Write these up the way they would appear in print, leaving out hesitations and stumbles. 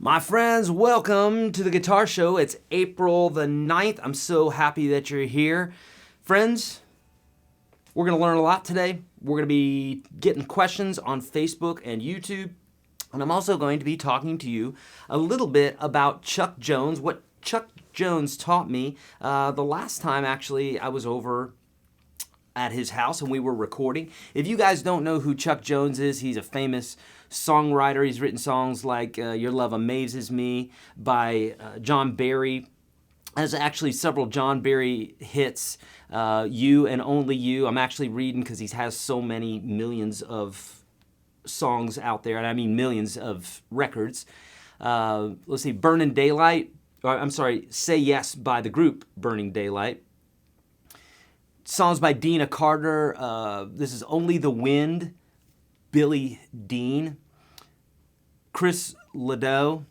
My friends, welcome to the Guitar Show. It's April the 9th. I'm so happy that you're here. Friends, we're going to learn a lot today. We're going to be getting questions on Facebook and YouTube. And I'm also going to be talking to you a little bit about Chuck Jones, what Chuck Jones taught me. The last time, actually, I was over at his house and we were recording. If you guys don't know who Chuck Jones is, he's a famous songwriter. He's written songs like Your Love Amazes Me by John Barry. There's actually several John Barry hits, You and Only You. I'm actually reading because he has so many millions of songs out there, and I mean millions of records. Let's see, Burning Daylight, Say Yes by the group Burning Daylight. Songs by Dina Carter. This is Only the Wind, Billy Dean, Chris Ledoux.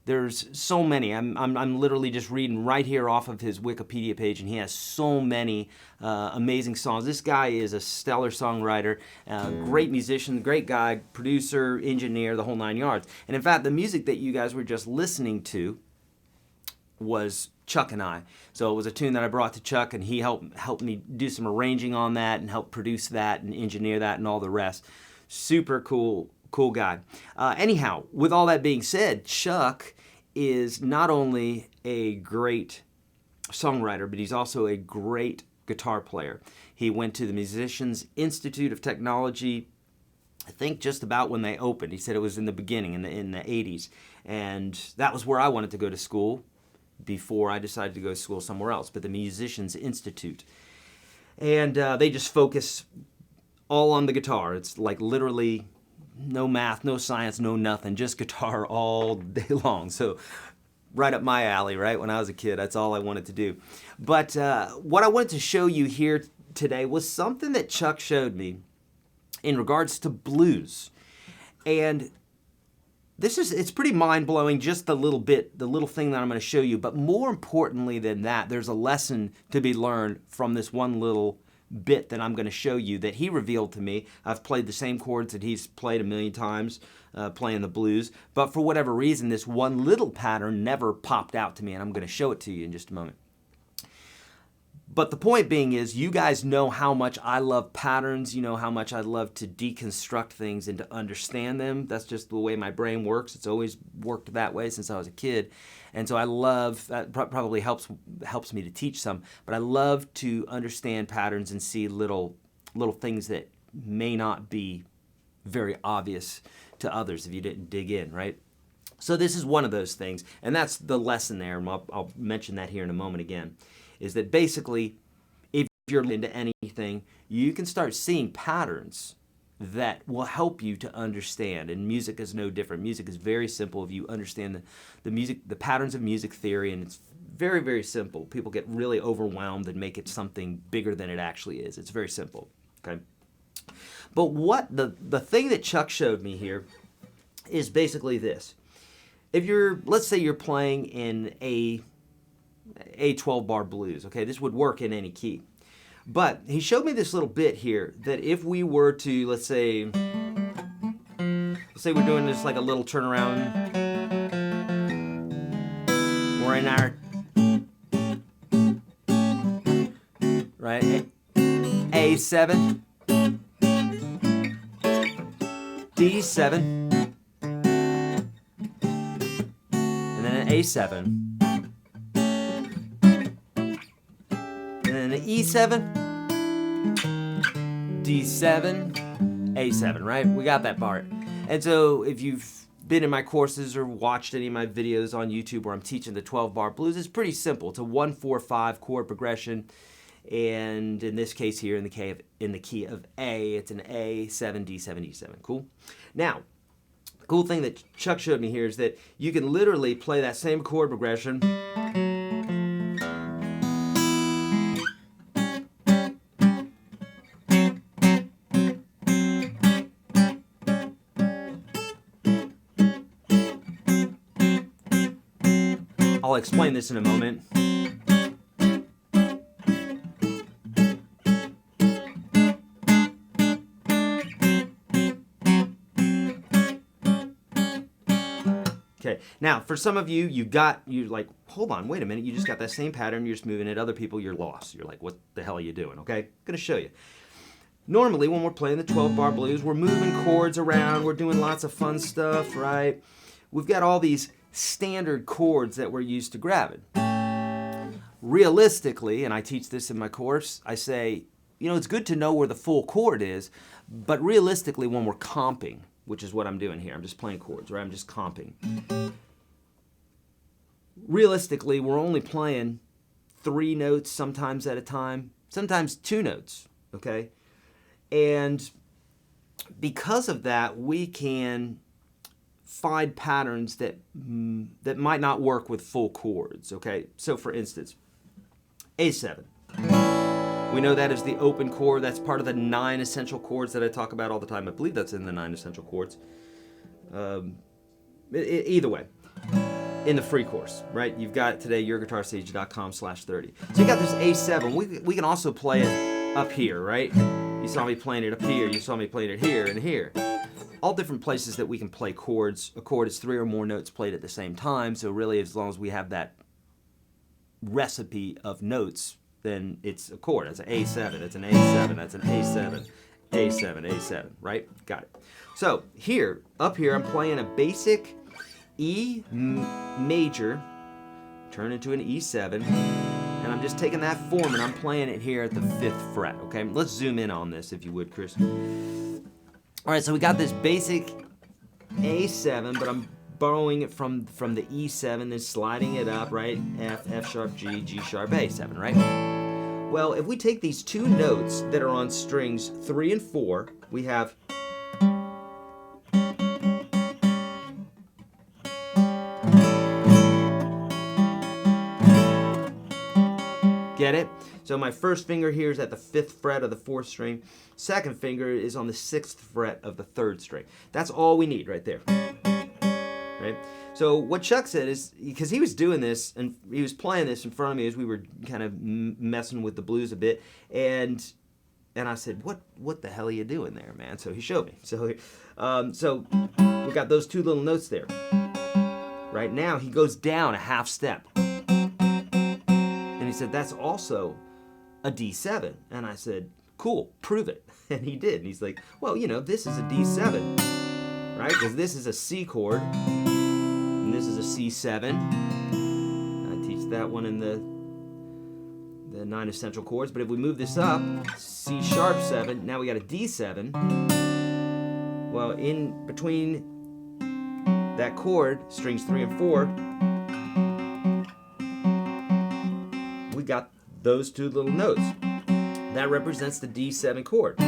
There's so many. I'm literally just reading right here off of his Wikipedia page, and he has so many amazing songs. This guy is a stellar songwriter, great musician, great guy, producer, engineer, the whole nine yards. And in fact, the music that you guys were just listening to was Chuck and I. So it was a tune that I brought to Chuck, and he helped me do some arranging on that and help produce that and engineer that and all the rest. Super cool guy. Anyhow, with all that being said, Chuck is not only a great songwriter, but he's also a great guitar player. He went to the Musicians Institute of Technology, I think just about when they opened. He said it was in the beginning, in the 80s. And that was where I wanted to go to school before I decided to go to school somewhere else, but the Musicians Institute. And they just focus all on the guitar. It's like literally no math, no science, no nothing, just guitar all day long. So right up my alley, right? When I was a kid, that's all I wanted to do. But what I wanted to show you here today was something that Chuck showed me in regards to blues. And it's pretty mind-blowing, just the little thing that I'm going to show you. But more importantly than that, there's a lesson to be learned from this one little bit that I'm going to show you that he revealed to me. I've played the same chords that he's played a million times playing the blues, but for whatever reason, this one little pattern never popped out to me, and I'm going to show it to you in just a moment. But the point being is, you guys know how much I love patterns. You know how much I love to deconstruct things and to understand them. That's just the way my brain works. It's always worked that way since I was a kid. And so I love, that probably helps me to teach some, but I love to understand patterns and see little things that may not be very obvious to others if you didn't dig in, right? So this is one of those things, and that's the lesson there, and I'll mention that here in a moment again, is that basically, if you're into anything, you can start seeing patterns that will help you to understand. And music is no different. Music is very simple if you understand the patterns of music theory, and it's very, very simple. People get really overwhelmed and make it something bigger than it actually is. It's very simple, okay? But what the thing that Chuck showed me here is basically this. If let's say you're playing in a 12-bar blues, okay? This would work in any key. But he showed me this little bit here that if we were to, let's say we're doing this like a little turnaround. We're in our, right, A7, D7, and then an A7. And an E7, D7, A7, right? We got that part. And so if you've been in my courses or watched any of my videos on YouTube where I'm teaching the 12-bar blues, it's pretty simple. It's a 1-4-5 chord progression. And in this case here, in the key of A, it's an A7, D7, E7. Cool? Now, the cool thing that Chuck showed me here is that you can literally play that same chord progression I'll explain this in a moment. Okay, now for some of you, you're like, hold on, wait a minute, you just got that same pattern, you're just moving it. Other people, you're lost. You're like, what the hell are you doing? Okay, I'm gonna show you. Normally, when we're playing the 12-bar blues, we're moving chords around, we're doing lots of fun stuff, right? We've got all these standard chords that we're used to grabbing. Realistically, and I teach this in my course, I say, you know, it's good to know where the full chord is, but realistically, when we're comping, which is what I'm doing here, I'm just playing chords, right? I'm just comping. Realistically, we're only playing 3 notes sometimes at a time, sometimes 2 notes, okay? And because of that, we can find patterns that might not work with full chords, okay? So for instance, A7. We know that is the open chord. That's part of the 9 essential chords that I talk about all the time. I believe that's in the 9 essential chords. Either way, in the free course, right? You've got it today, YourGuitarSage.com/30. So you got this A7. We can also play it up here, right? You saw me playing it up here. You saw me playing it here and here. All different places that we can play chords. A chord is 3 or more notes played at the same time. So really, as long as we have that recipe of notes, then it's a chord. It's an A7, it's an A7, that's an A7, A7, A7, right? Got it. So here, up here, I'm playing a basic E major, turn into an E7, and I'm just taking that form and I'm playing it here at the 5th fret, okay? Let's zoom in on this if you would, Chris. All right, so we got this basic A7, but I'm borrowing it from the E7, then sliding it up, right? F, F sharp, G, G sharp, A7, right? Well, if we take these 2 notes that are on strings 3 and 4, we have get it? So my first finger here is at the 5th fret of the 4th string. Second finger is on the 6th fret of the 3rd string. That's all we need right there. Right? So what Chuck said is, because he was doing this and he was playing this in front of me as we were kind of messing with the blues a bit, and I said, what the hell are you doing there, man? So he showed me. So we got those 2 little notes there. Right now he goes down a half step, and he said that's also a D7, and I said, cool, prove it. And he did. And he's like, well, you know, this is a D7, right? Because this is a C chord. This is a C7. I teach that one in the 9 essential chords. But if we move this up, C sharp 7, now we got a D7. Well, in between that chord, strings 3 and 4, we got those 2 little notes. That represents the D7 chord.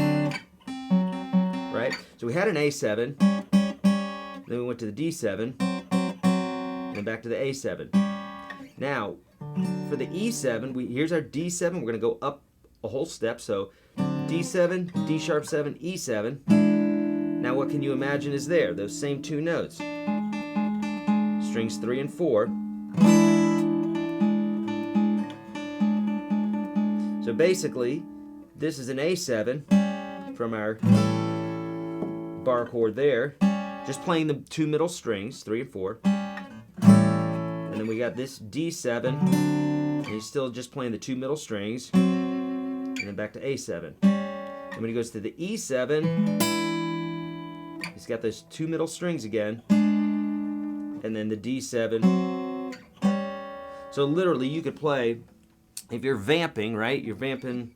Right? So we had an A7, then we went to the D7, and back to the A7. Now, for the E7, here's our D7. We're going to go up a whole step. So D7, D sharp 7, E7. Now what can you imagine is there? Those same 2 notes. Strings 3 and 4. So basically, this is an A7 from our bar chord there. Just playing the 2 middle strings, 3 and 4. And then we got this D7, and he's still just playing the 2 middle strings, and then back to A7. And when he goes to the E7, he's got those 2 middle strings again, and then the D7. So literally you could play, if you're vamping, right? You're vamping.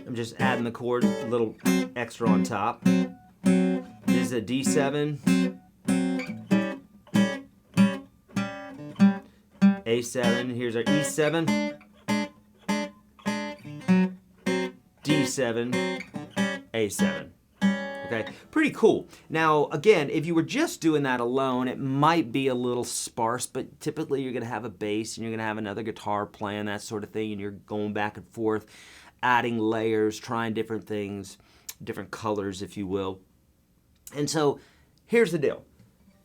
I'm just adding the chord a little extra on top. This is a D7, A7, here's our E7, D7, A7. Okay, pretty cool. Now, again, if you were just doing that alone, it might be a little sparse, but typically you're going to have a bass and you're going to have another guitar playing, that sort of thing, and you're going back and forth, adding layers, trying different things, different colors, if you will. And so, here's the deal.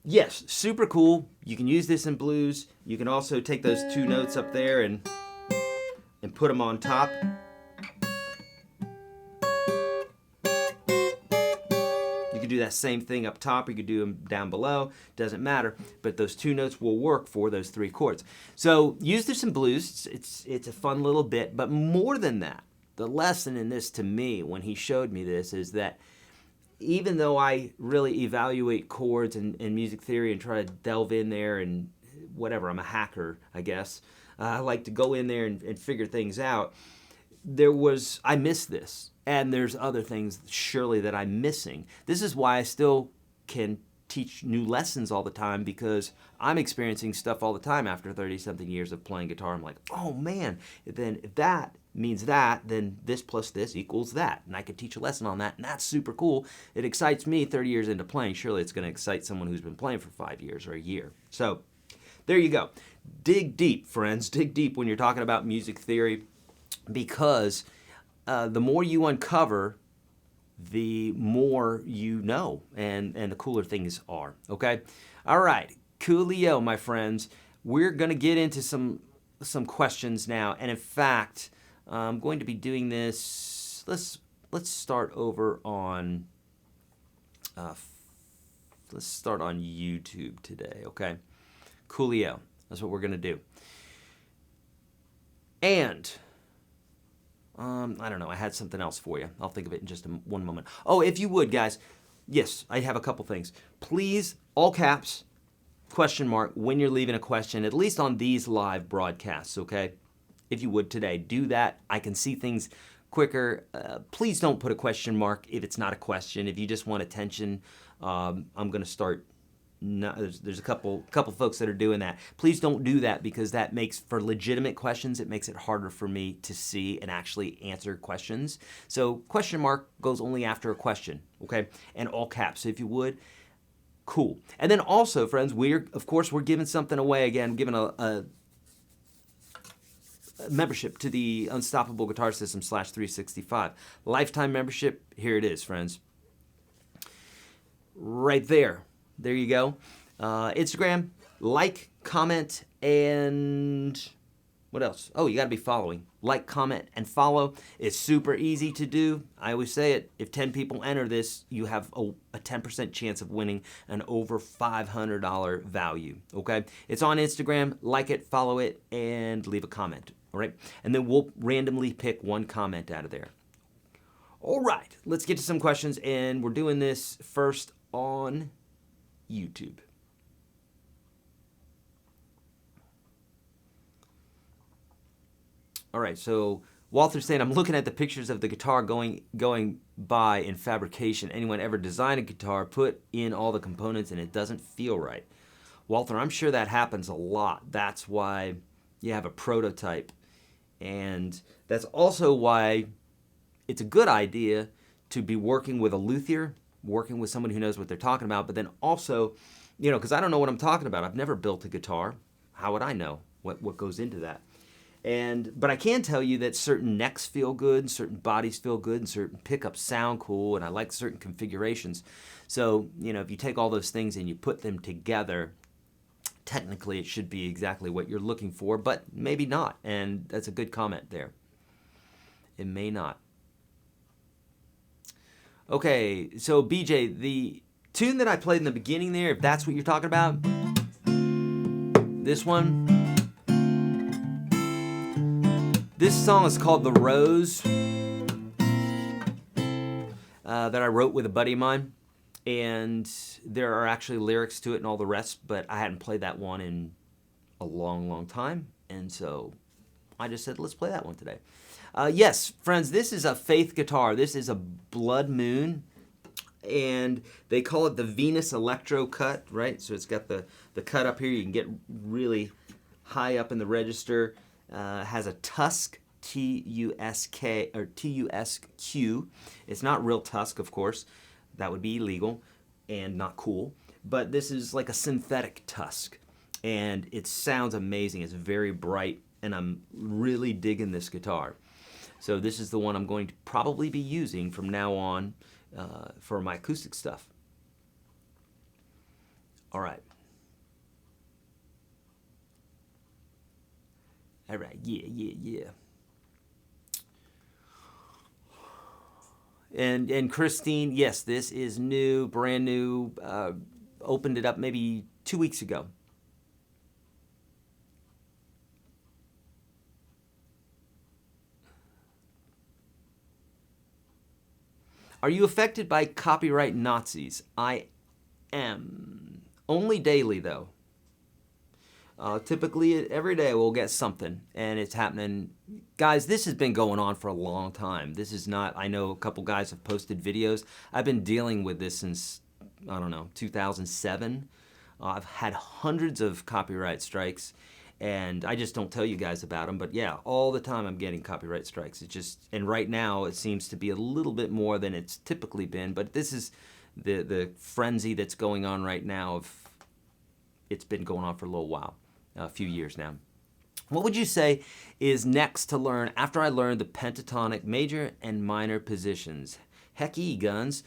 yes, super cool. You can use this in blues. You can also take those two notes up there and put them on top. You could do that same thing up top, or you could do them down below. Doesn't matter, but those two notes will work for those three chords. So use this in blues. It's a fun little bit, but more than that, the lesson in this to me when he showed me this is that even though I really evaluate chords and music theory and try to delve in there and whatever, I'm a hacker, I guess. I like to go in there and figure things out. I missed this, and there's other things surely that I'm missing. This is why I still can teach new lessons all the time, because I'm experiencing stuff all the time after 30-something years of playing guitar. I'm like, oh man, then if that means that, then this plus this equals that. And I could teach a lesson on that, and that's super cool. It excites me 30 years into playing. Surely it's going to excite someone who's been playing for 5 years or a year. So there you go. Dig deep, friends. Dig deep when you're talking about music theory, because the more you uncover, the more you know, and the cooler things are, okay? All right, coolio, my friends. We're going to get into some questions now, and in fact, I'm going to be doing this. Let's start over on let's start on YouTube today, okay? Coolio. That's what we're going to do. And I don't know. I had something else for you. I'll think of it in just one moment. Oh, if you would, guys. Yes, I have a couple things. Please, all caps, question mark, when you're leaving a question, at least on these live broadcasts, okay? If you would today, do that. I can see things quicker. Please don't put a question mark if it's not a question. If you just want attention, I'm going to start. No, there's a couple folks that are doing that. Please don't do that, because that makes for legitimate questions. It makes it harder for me to see and actually answer questions. So question mark goes only after a question, okay? And all caps. So if you would, cool. And then also, friends, we're giving something away again. Giving a membership to the Unstoppable Guitar System /365 lifetime membership. Here it is, friends. Right there. There you go. Instagram, like, comment, and what else? Oh, you got to be following. Like, comment, and follow. It's super easy to do. I always say it. If 10 people enter this, you have a 10% chance of winning an over $500 value, okay? It's on Instagram. Like it, follow it, and leave a comment, all right? And then we'll randomly pick one comment out of there. All right, let's get to some questions, and we're doing this first on YouTube. All right, so Walter's saying, I'm looking at the pictures of the guitar going by in fabrication. Anyone ever design a guitar, put in all the components, and it doesn't feel right? Walter, I'm sure that happens a lot. That's why you have a prototype. And that's also why it's a good idea to be working with a luthier, working with someone who knows what they're talking about, but then also, because I don't know what I'm talking about. I've never built a guitar. How would I know what goes into that? But I can tell you that certain necks feel good, certain bodies feel good, and certain pickups sound cool, and I like certain configurations. So, if you take all those things and you put them together, technically it should be exactly what you're looking for, but maybe not. And that's a good comment there. It may not. Okay, so BJ, the tune that I played in the beginning there, if that's what you're talking about, this one, this song is called The Rose, that I wrote with a buddy of mine, and there are actually lyrics to it and all the rest, but I hadn't played that one in a long, long time, and so I just said, let's play that one today. Yes, friends, this is a Faith guitar. This is a Blood Moon, and they call it the Venus Electro cut, right? So it's got the cut up here. You can get really high up in the register. Has a Tusk, T-U-S-K, or T-U-S-Q. It's not real Tusk, of course. That would be illegal and not cool. But this is like a synthetic Tusk, and it sounds amazing. It's very bright, and I'm really digging this guitar. So this is the one I'm going to probably be using from now on for my acoustic stuff. All right. All right. Yeah. And Christine, yes, this is new, brand new. Opened it up maybe 2 weeks ago. Are you affected by copyright Nazis? I am. Only daily, though. Typically, every day we'll get something, and it's happening. Guys, this has been going on for a long time. This is not, I know a couple guys have posted videos. I've been dealing with this since, I don't know, 2007. I've had hundreds of copyright strikes, and I just don't tell you guys about them. But yeah, all the time I'm getting copyright strikes. It's just, and right now it seems to be a little bit more than it's typically been. But this is the frenzy that's going on right now. It's been going on for a little while, a few years now. What would you say is next to learn after I learned the pentatonic major and minor positions? Hecky guns.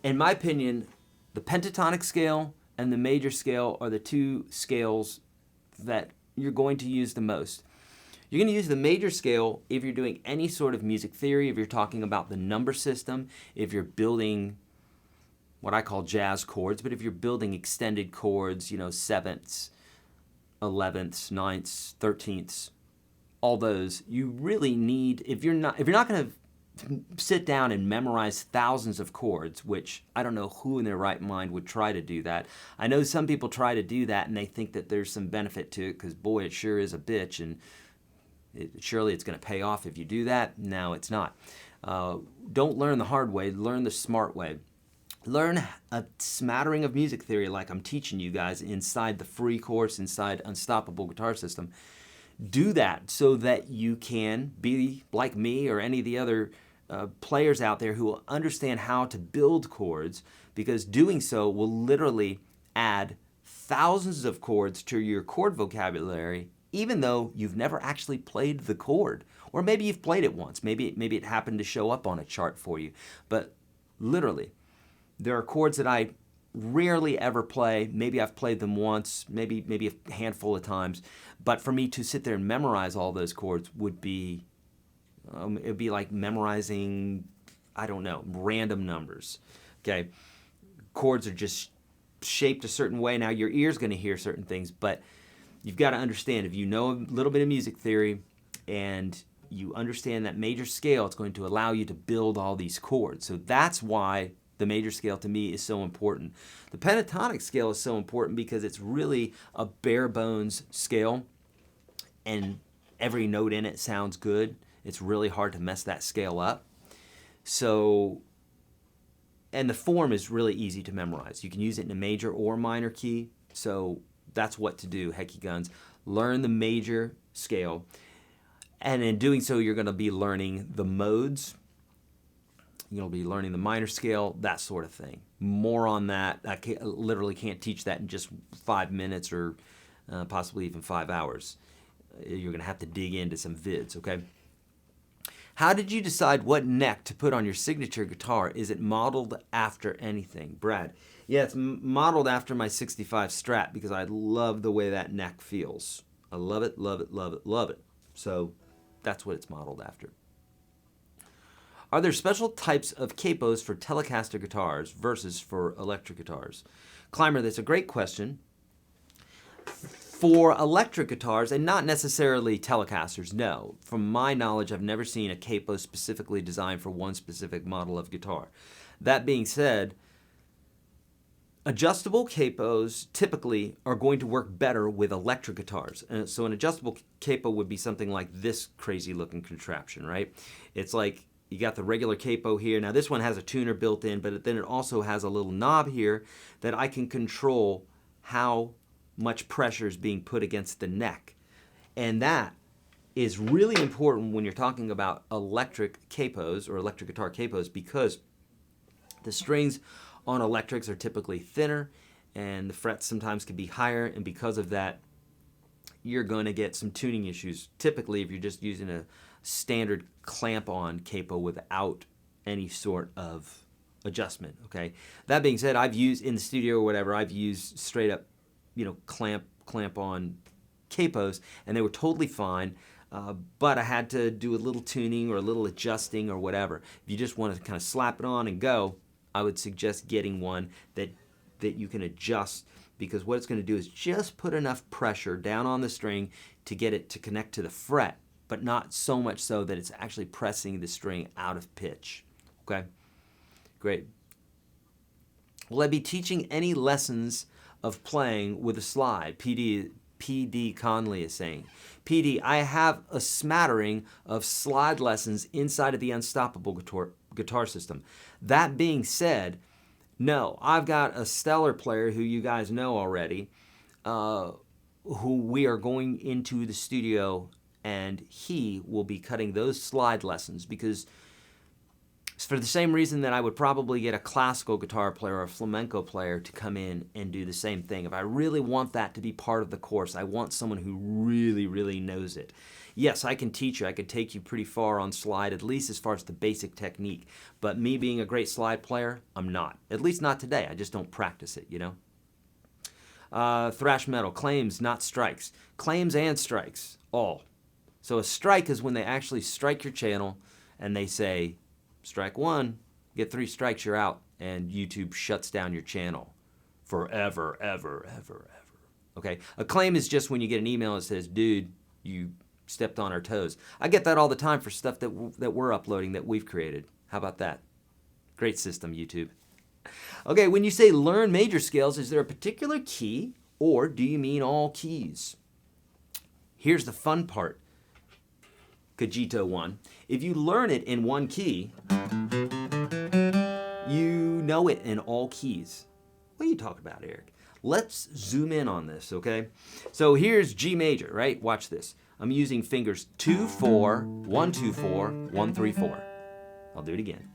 In my opinion, the pentatonic scale and the major scale are the two scales that you're going to use the most. You're going to use the major scale if you're doing any sort of music theory, if you're talking about the number system, if you're building what I call jazz chords, but if you're building extended chords, sevenths, 11ths, ninths, 13ths, all those, you really need, if you're not going to sit down and memorize thousands of chords, which I don't know who in their right mind would try to do that. I know some people try to do that and they think that there's some benefit to it because, boy, it sure is a bitch, and surely it's going to pay off if you do that. No, it's not. Don't learn the hard way. Learn the smart way. Learn a smattering of music theory like I'm teaching you guys inside the free course, inside Unstoppable Guitar System. Do that so that you can be like me or any of the other players out there who will understand how to build chords, because doing so will literally add thousands of chords to your chord vocabulary, even though you've never actually played the chord. Or maybe you've played it once. Maybe it happened to show up on a chart for you. But literally, there are chords that I rarely ever play. Maybe I've played them once, maybe a handful of times. But for me to sit there and memorize all those chords would be, it would be like memorizing, I don't know, random numbers. Okay, chords are just shaped a certain way. Now your ear's going to hear certain things, but you've got to understand, if you know a little bit of music theory and you understand that major scale, it's going to allow you to build all these chords. So that's why the major scale to me is so important. The pentatonic scale is so important because it's really a bare bones scale and every note in it sounds good. It's really hard to mess that scale up. So, and the form is really easy to memorize. You can use it in a major or minor key. So that's what to do, hecky guns. Learn the major scale. And in doing so, you're going to be learning the modes. You'll be learning the minor scale, that sort of thing. More on that. I literally can't teach that in just 5 minutes or possibly even 5 hours. You're going to have to dig into some vids, okay? How did you decide what neck to put on your signature guitar? Is it modeled after anything? Brad. Yeah, it's modeled after my 65 Strat because I love the way that neck feels. I love it, love it, love it, love it. So that's what it's modeled after. Are there special types of capos for Telecaster guitars versus for electric guitars? Climber, that's a great question. For electric guitars, and not necessarily Telecasters, no. From my knowledge, I've never seen a capo specifically designed for one specific model of guitar. That being said, adjustable capos typically are going to work better with electric guitars. So an adjustable capo would be something like this crazy looking contraption, right? It's like you got the regular capo here. Now this one has a tuner built in, but then it also has a little knob here that I can control how much pressure is being put against the neck. And that is really important when you're talking about electric capos or electric guitar capos, because the strings on electrics are typically thinner and the frets sometimes can be higher, and because of that you're going to get some tuning issues typically if you're just using a standard clamp on capo without any sort of adjustment, okay? That being said, I've used, in the studio or whatever, I've used straight up, clamp on capos, and they were totally fine, but I had to do a little tuning or a little adjusting or whatever. If you just want to kind of slap it on and go, I would suggest getting one that you can adjust, because what it's going to do is just put enough pressure down on the string to get it to connect to the fret, but not so much so that it's actually pressing the string out of pitch. Okay? Great. Will I be teaching any lessons of playing with a slide? PD Conley is saying. PD, I have a smattering of slide lessons inside of the Unstoppable guitar system. That being said, no, I've got a stellar player who you guys know already, who we are going into the studio, and he will be cutting those slide lessons, because for the same reason that I would probably get a classical guitar player or a flamenco player to come in and do the same thing. If I really want that to be part of the course, I want someone who really, really knows it. Yes, I can teach you. I could take you pretty far on slide, at least as far as the basic technique. But me being a great slide player, I'm not. At least not today. I just don't practice it, Thrash metal, claims, not strikes. Claims and strikes, all. So a strike is when they actually strike your channel and they say, strike one, get 3 strikes, you're out, and YouTube shuts down your channel forever, ever, ever, ever. Okay? A claim is just when you get an email that says, dude, you stepped on our toes. I get that all the time for stuff that we're uploading that we've created. How about that? Great system, YouTube. Okay, when you say learn major scales, is there a particular key, or do you mean all keys? Here's the fun part, Kajito 1. If you learn it in one key, you know it in all keys. What are you talking about, Eric? Let's zoom in on this, okay? So here's G major, right? Watch this. I'm using fingers 2, 4, 1, 2, 4, 1, 3, 4. I'll do it again.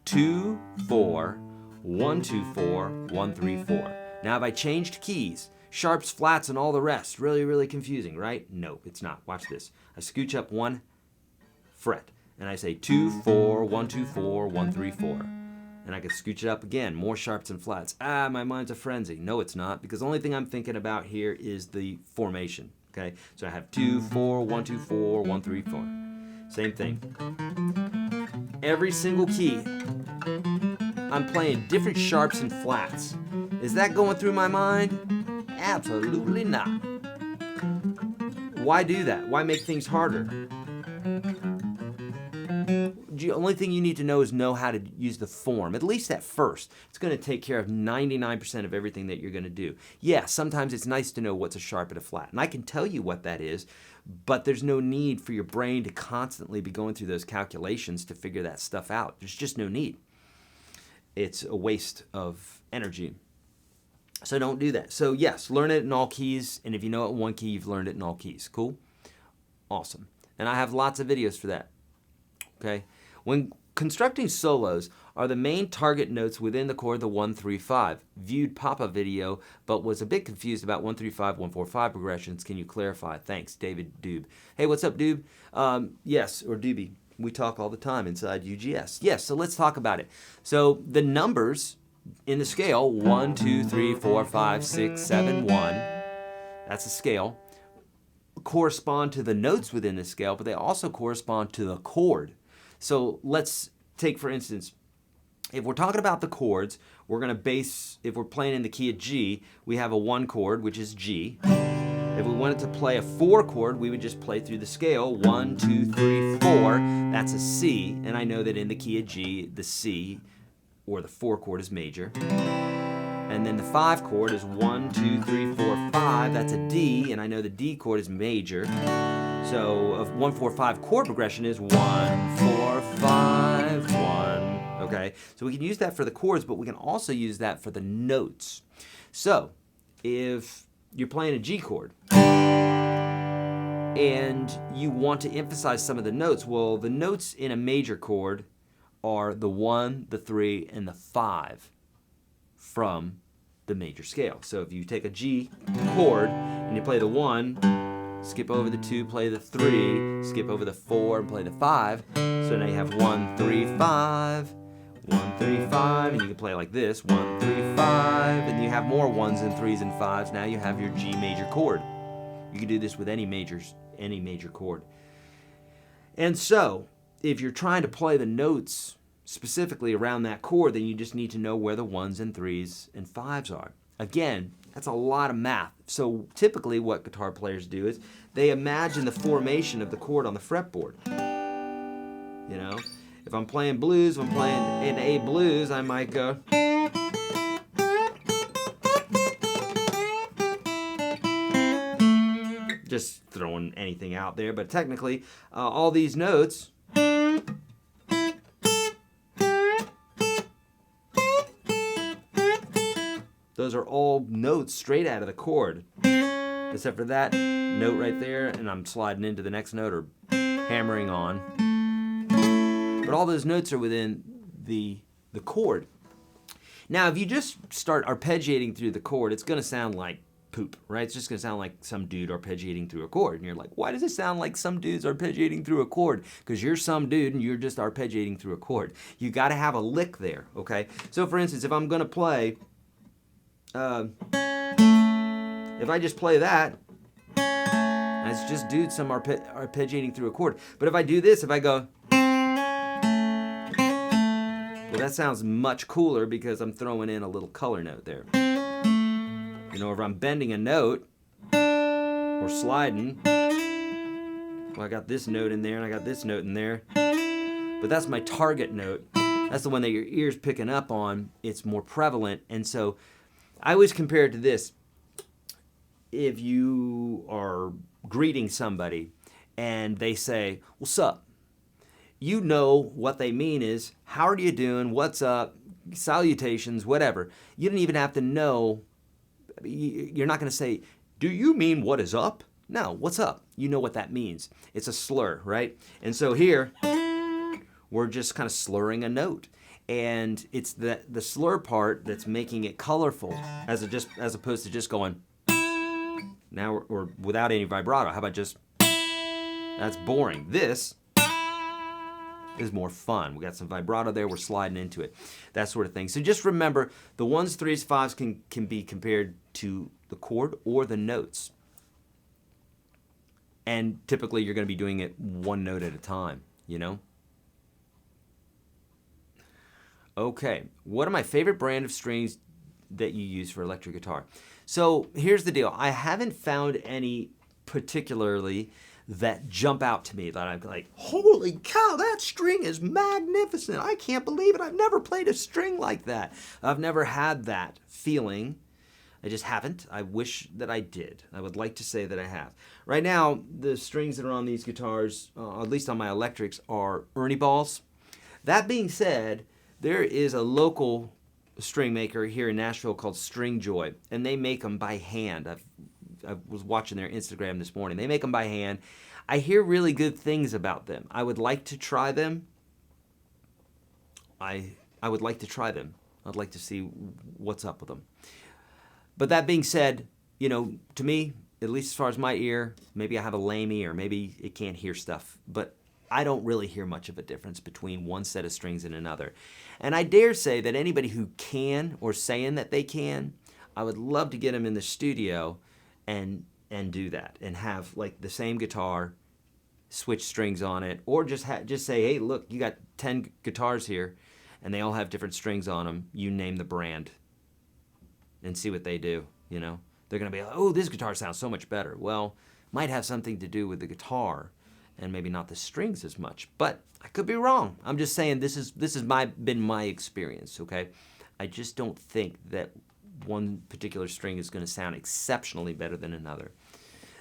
2, 4, 1, 2, 4, 1, 3, 4. Now have I changed keys? Sharps, flats, and all the rest. Really, really confusing, right? No, it's not. Watch this. I scooch up 1 fret, and I say 2, 4, 1, 2, 4, 1, 3, 4. And I can scooch it up again, more sharps and flats. Ah, my mind's a frenzy. No, it's not, because the only thing I'm thinking about here is the formation, okay? So I have 2, 4, 1, 2, 4, 1, 3, 4. Same thing. Every single key, I'm playing different sharps and flats. Is that going through my mind? Absolutely not. Why do that? Why make things harder? The only thing you need to know is know how to use the form, at least at first. It's going to take care of 99% of everything that you're going to do. Yeah, sometimes it's nice to know what's a sharp and a flat, and I can tell you what that is, but there's no need for your brain to constantly be going through those calculations to figure that stuff out. There's just no need. It's a waste of energy. So don't do that. So yes, learn it in all keys, and if you know it in one key, you've learned it in all keys. Cool? Awesome. And I have lots of videos for that. Okay? When constructing solos, are the main target notes within the chord the 1, 3, 5? Viewed Papa video, but was a bit confused about 1, 3, 5, 1, 4, 5 progressions. Can you clarify? Thanks, David Doob. Hey, what's up, Doob? Yes, or Doobie. We talk all the time inside UGS. Yes, so let's talk about it. So the numbers in the scale, 1, 2, 3, 4, 5, 6, 7, 1, that's a scale, correspond to the notes within the scale, but they also correspond to the chord. So let's take, for instance, if we're talking about the chords, we're going to base, if we're playing in the key of G, we have a 1 chord, which is G. If we wanted to play a 4 chord, we would just play through the scale, 1, 2, 3, 4, that's a C, and I know that in the key of G, the C, or the 4 chord is major. And then the 5 chord is 1, 2, 3, 4, 5, that's a D, and I know the D chord is major. So a 1, 4, 5 chord progression is 1, 4, 5, 1. Okay, so we can use that for the chords, but we can also use that for the notes. So if you're playing a G chord and you want to emphasize some of the notes, well, the notes in a major chord are the 1, the 3, and the 5 from the major scale. So if you take a G chord and you play the 1, skip over the 2, play the 3, skip over the 4, and play the 5. So now you have 1, 3, 5, 1, 3, 5, and you can play like this, 1, 3, 5, and you have more 1s and 3s and 5s. Now you have your G major chord. You can do this with any major chord. And so, if you're trying to play the notes specifically around that chord, then you just need to know where the 1s and 3s and 5s are. Again, that's a lot of math. So typically what guitar players do is they imagine the formation of the chord on the fretboard. You know, if I'm playing blues, if I'm playing an A blues, I might go. Just throwing anything out there, but technically all these notes those are all notes straight out of the chord, except for that note right there, and I'm sliding into the next note or hammering on. But all those notes are within the chord. Now, if you just start arpeggiating through the chord, it's going to sound like poop, right? It's just going to sound like some dude arpeggiating through a chord. And you're like, why does it sound like some dude's arpeggiating through a chord? Because you're some dude and you're just arpeggiating through a chord. You got to have a lick there, okay? So, for instance, if I'm going to play... if I just play that, that's just dude some arpeggiating through a chord. But if I do this, if I go, well, that sounds much cooler because I'm throwing in a little color note there. You know, if I'm bending a note or sliding, well, I got this note in there and I got this note in there, but that's my target note. That's the one that your ear's picking up on. It's more prevalent, and so I always compare it to this. If you are greeting somebody and they say, "What's up?" You know what they mean is, "How are you doing? What's up?" Salutations, whatever. You don't even have to know. You're not going to say, "Do you mean what is up?" No, what's up? You know what that means. It's a slur, right? And so here, we're just kind of slurring a note. And it's the slur part that's making it colorful, as opposed to just going now or without any vibrato. How about just, that's boring. This is more fun. We got some vibrato there. We're sliding into it, that sort of thing. So just remember, the 1s, 3s, 5s can be compared to the chord or the notes. And typically you're going to be doing it one note at a time, you know? Okay, what are my favorite brand of strings that you use for electric guitar? So here's the deal. I haven't found any particularly that jump out to me that I'm like, holy cow, that string is magnificent. I can't believe it. I've never played a string like that. I've never had that feeling. I just haven't. I wish that I did. I would like to say that I have. Right now, the strings that are on these guitars, at least on my electrics, are Ernie balls. That being said, there is a local string maker here in Nashville called String Joy, and they make them by hand. I was watching their Instagram this morning. They make them by hand. I hear really good things about them. I would like to try them. I would like to try them. I'd like to see what's up with them. But that being said, you know, to me, at least as far as my ear, maybe I have a lame ear, maybe it can't hear stuff, but I don't really hear much of a difference between one set of strings and another. And I dare say that anybody who can, or saying that they can, I would love to get them in the studio and do that and have like the same guitar, switch strings on it, or just say, hey, look, you got 10 guitars here and they all have different strings on them. You name the brand and see what they do, you know. They're going to be like, oh, this guitar sounds so much better. Well, might have something to do with the guitar and maybe not the strings as much, but I could be wrong. I'm just saying this is been my experience, okay? I just don't think that one particular string is going to sound exceptionally better than another.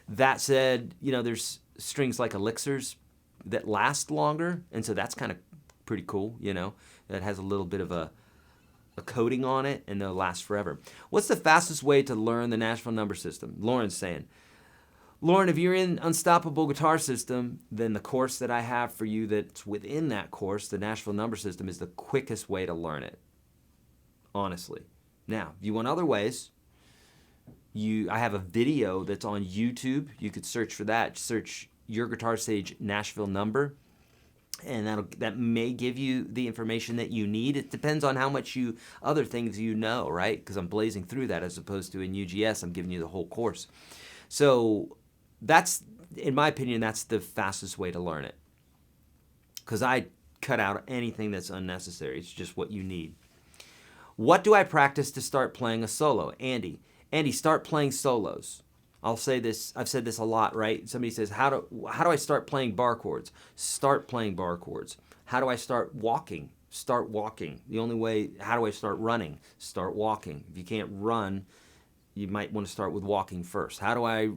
That said, you know, there's strings like elixirs that last longer, and so that's kind of pretty cool, you know. That has a little bit of a coating on it, and they'll last forever. What's the fastest way to learn the Nashville number system? Lauren's saying, Lauren, if you're in Unstoppable Guitar System, then the course that I have for you that's within that course, the Nashville number system, is the quickest way to learn it, honestly. Now, if you want other ways, I have a video that's on YouTube. You could search for that. Search YourGuitarSage Nashville number. and that may give you the information that you need. It depends on how much other things you know, right? Because I'm blazing through that as opposed to in UGS, I'm giving you the whole course. So that's, in my opinion, that's the fastest way to learn it. Because I cut out anything that's unnecessary. It's just what you need. What do I practice to start playing a solo? Andy, start playing solos. I'll say this, I've said this a lot, right? Somebody says, how do I start playing bar chords? Start playing bar chords. How do I start walking? Start walking. The only way, how do I start running? Start walking. If you can't run, you might want to start with walking first. How do I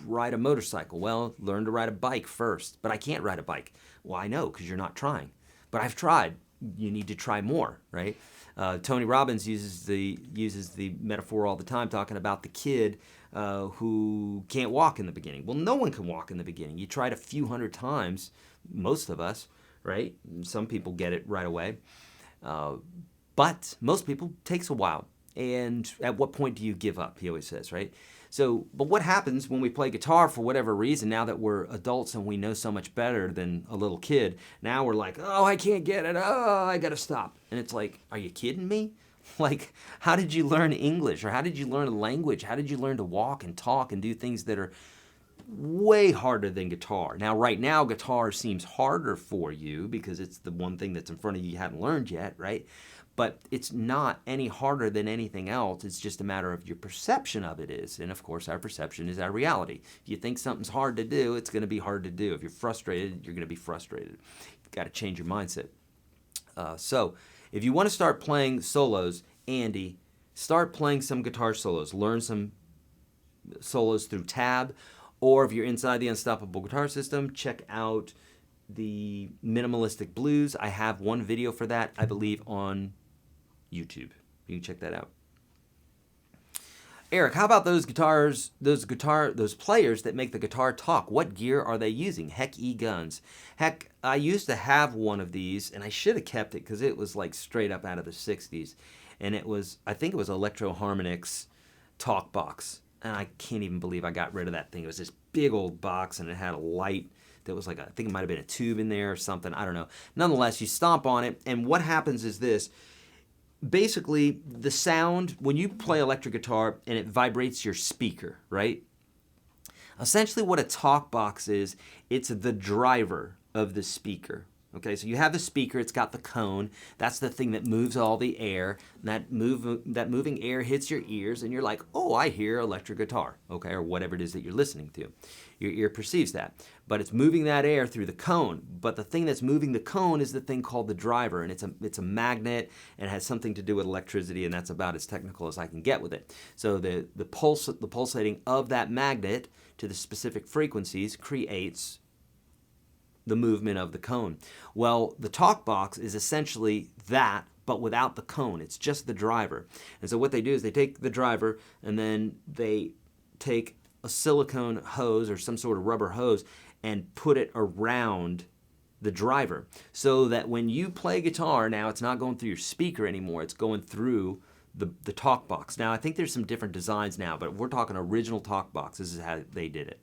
ride a motorcycle? Well, learn to ride a bike first. But I can't ride a bike. Well, I know, because you're not trying. But I've tried. You need to try more, right? Tony Robbins uses the metaphor all the time, talking about the kid who can't walk in the beginning. Well, no one can walk in the beginning. You tried a few hundred times, most of us, right? Some people get it right away. But most people, takes a while. And at what point do you give up, he always says, right? So, but what happens when we play guitar for whatever reason, now that we're adults and we know so much better than a little kid, now we're like, oh, I can't get it, oh, I gotta stop. And it's like, are you kidding me? Like, how did you learn English? Or how did you learn a language? How did you learn to walk and talk and do things that are way harder than guitar? Now, right now, guitar seems harder for you because it's the one thing that's in front of you haven't learned yet, right? But it's not any harder than anything else. It's just a matter of your perception of it is. And of course, our perception is our reality. If you think something's hard to do, it's going to be hard to do. If you're frustrated, you're going to be frustrated. You've got to change your mindset. So if you want to start playing solos, Andy, start playing some guitar solos. Learn some solos through tab. Or if you're inside the Unstoppable Guitar System, check out the Minimalistic Blues. I have one video for that, I believe, on YouTube. You can check that out. Eric, how about those players that make the guitar talk? What gear are they using? Heck guns. Heck, I used to have one of these, and I should have kept it because it was like straight up out of the 60s. And it was, I think it was Electro Harmonix talk box. And I can't even believe I got rid of that thing. It was this big old box, and it had a light that was like, I think it might have been a tube in there or something. I don't know. Nonetheless, you stomp on it, and what happens is this. Basically, the sound, when you play electric guitar and it vibrates your speaker, right? Essentially what a talk box is, it's the driver of the speaker. Okay, so you have the speaker, it's got the cone, that's the thing that moves all the air, and that moving air hits your ears, and you're like, oh, I hear electric guitar, okay, or whatever it is that you're listening to. Your ear perceives that, but it's moving that air through the cone, but the thing that's moving the cone is the thing called the driver, and it's a magnet, and it has something to do with electricity, and that's about as technical as I can get with it. So the pulsating of that magnet to the specific frequencies creates the movement of the cone. Well, the talk box is essentially that, but without the cone. It's just the driver. And so what they do is they take the driver and then they take a silicone hose or some sort of rubber hose and put it around the driver so that when you play guitar, now it's not going through your speaker anymore, it's going through the talk box. Now I think there's some different designs now, but if we're talking original talk box, this is how they did it.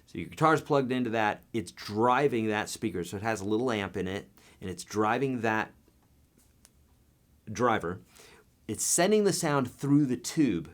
So your guitar's plugged into that, it's driving that speaker, so it has a little amp in it, and it's driving that driver. It's sending the sound through the tube,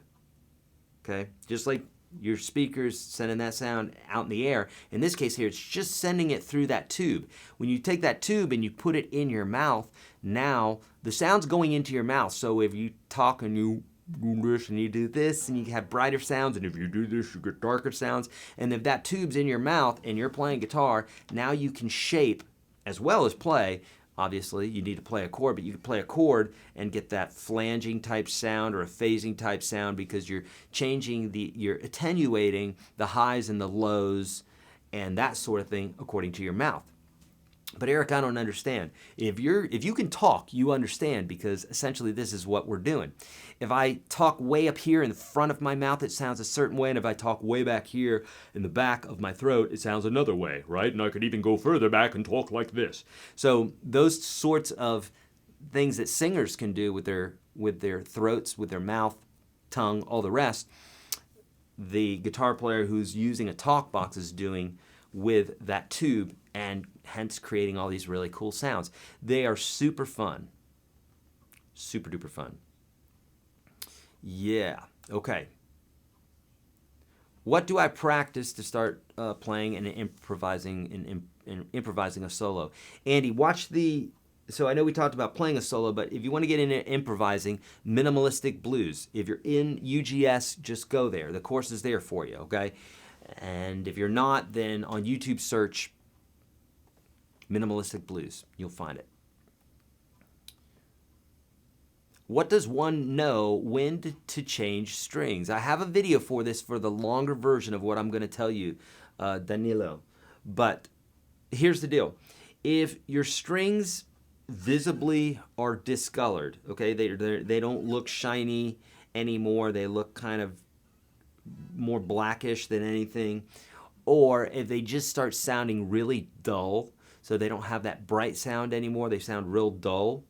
okay? Just like your speaker's sending that sound out in the air. In this case here, it's just sending it through that tube. When you take that tube and you put it in your mouth, now the sound's going into your mouth. So if you talk and you do this and you do this and you have brighter sounds, and if you do this you get darker sounds, and if that tube's in your mouth and you're playing guitar, now you can shape as well as play. Obviously you need to play a chord, but you can play a chord and get that flanging type sound or a phasing type sound because you're changing you're attenuating the highs and the lows and that sort of thing according to your mouth. But Eric, I don't understand. If you can talk, you understand, because essentially this is what we're doing. If I talk way up here in the front of my mouth, it sounds a certain way, and if I talk way back here in the back of my throat, it sounds another way, right? And I could even go further back and talk like this. So those sorts of things that singers can do with their throats, with their mouth, tongue, all the rest, the guitar player who's using a talk box is doing with that tube, and hence creating all these really cool sounds. They are super fun. Super duper fun. Yeah, okay. What do I practice to start playing and improvising improvising a solo? Andy, watch the. So I know we talked about playing a solo, but if you want to get into improvising, minimalistic blues. If you're in UGS, just go there. The course is there for you, okay? And if you're not, then on YouTube search minimalistic blues. You'll find it. What does one know when to change strings? I have a video for this for the longer version of what I'm going to tell you, Danilo. But here's the deal. If your strings visibly are discolored, okay, they don't look shiny anymore, they look kind of more blackish than anything, or if they just start sounding really dull, so they don't have that bright sound anymore, they sound real dull,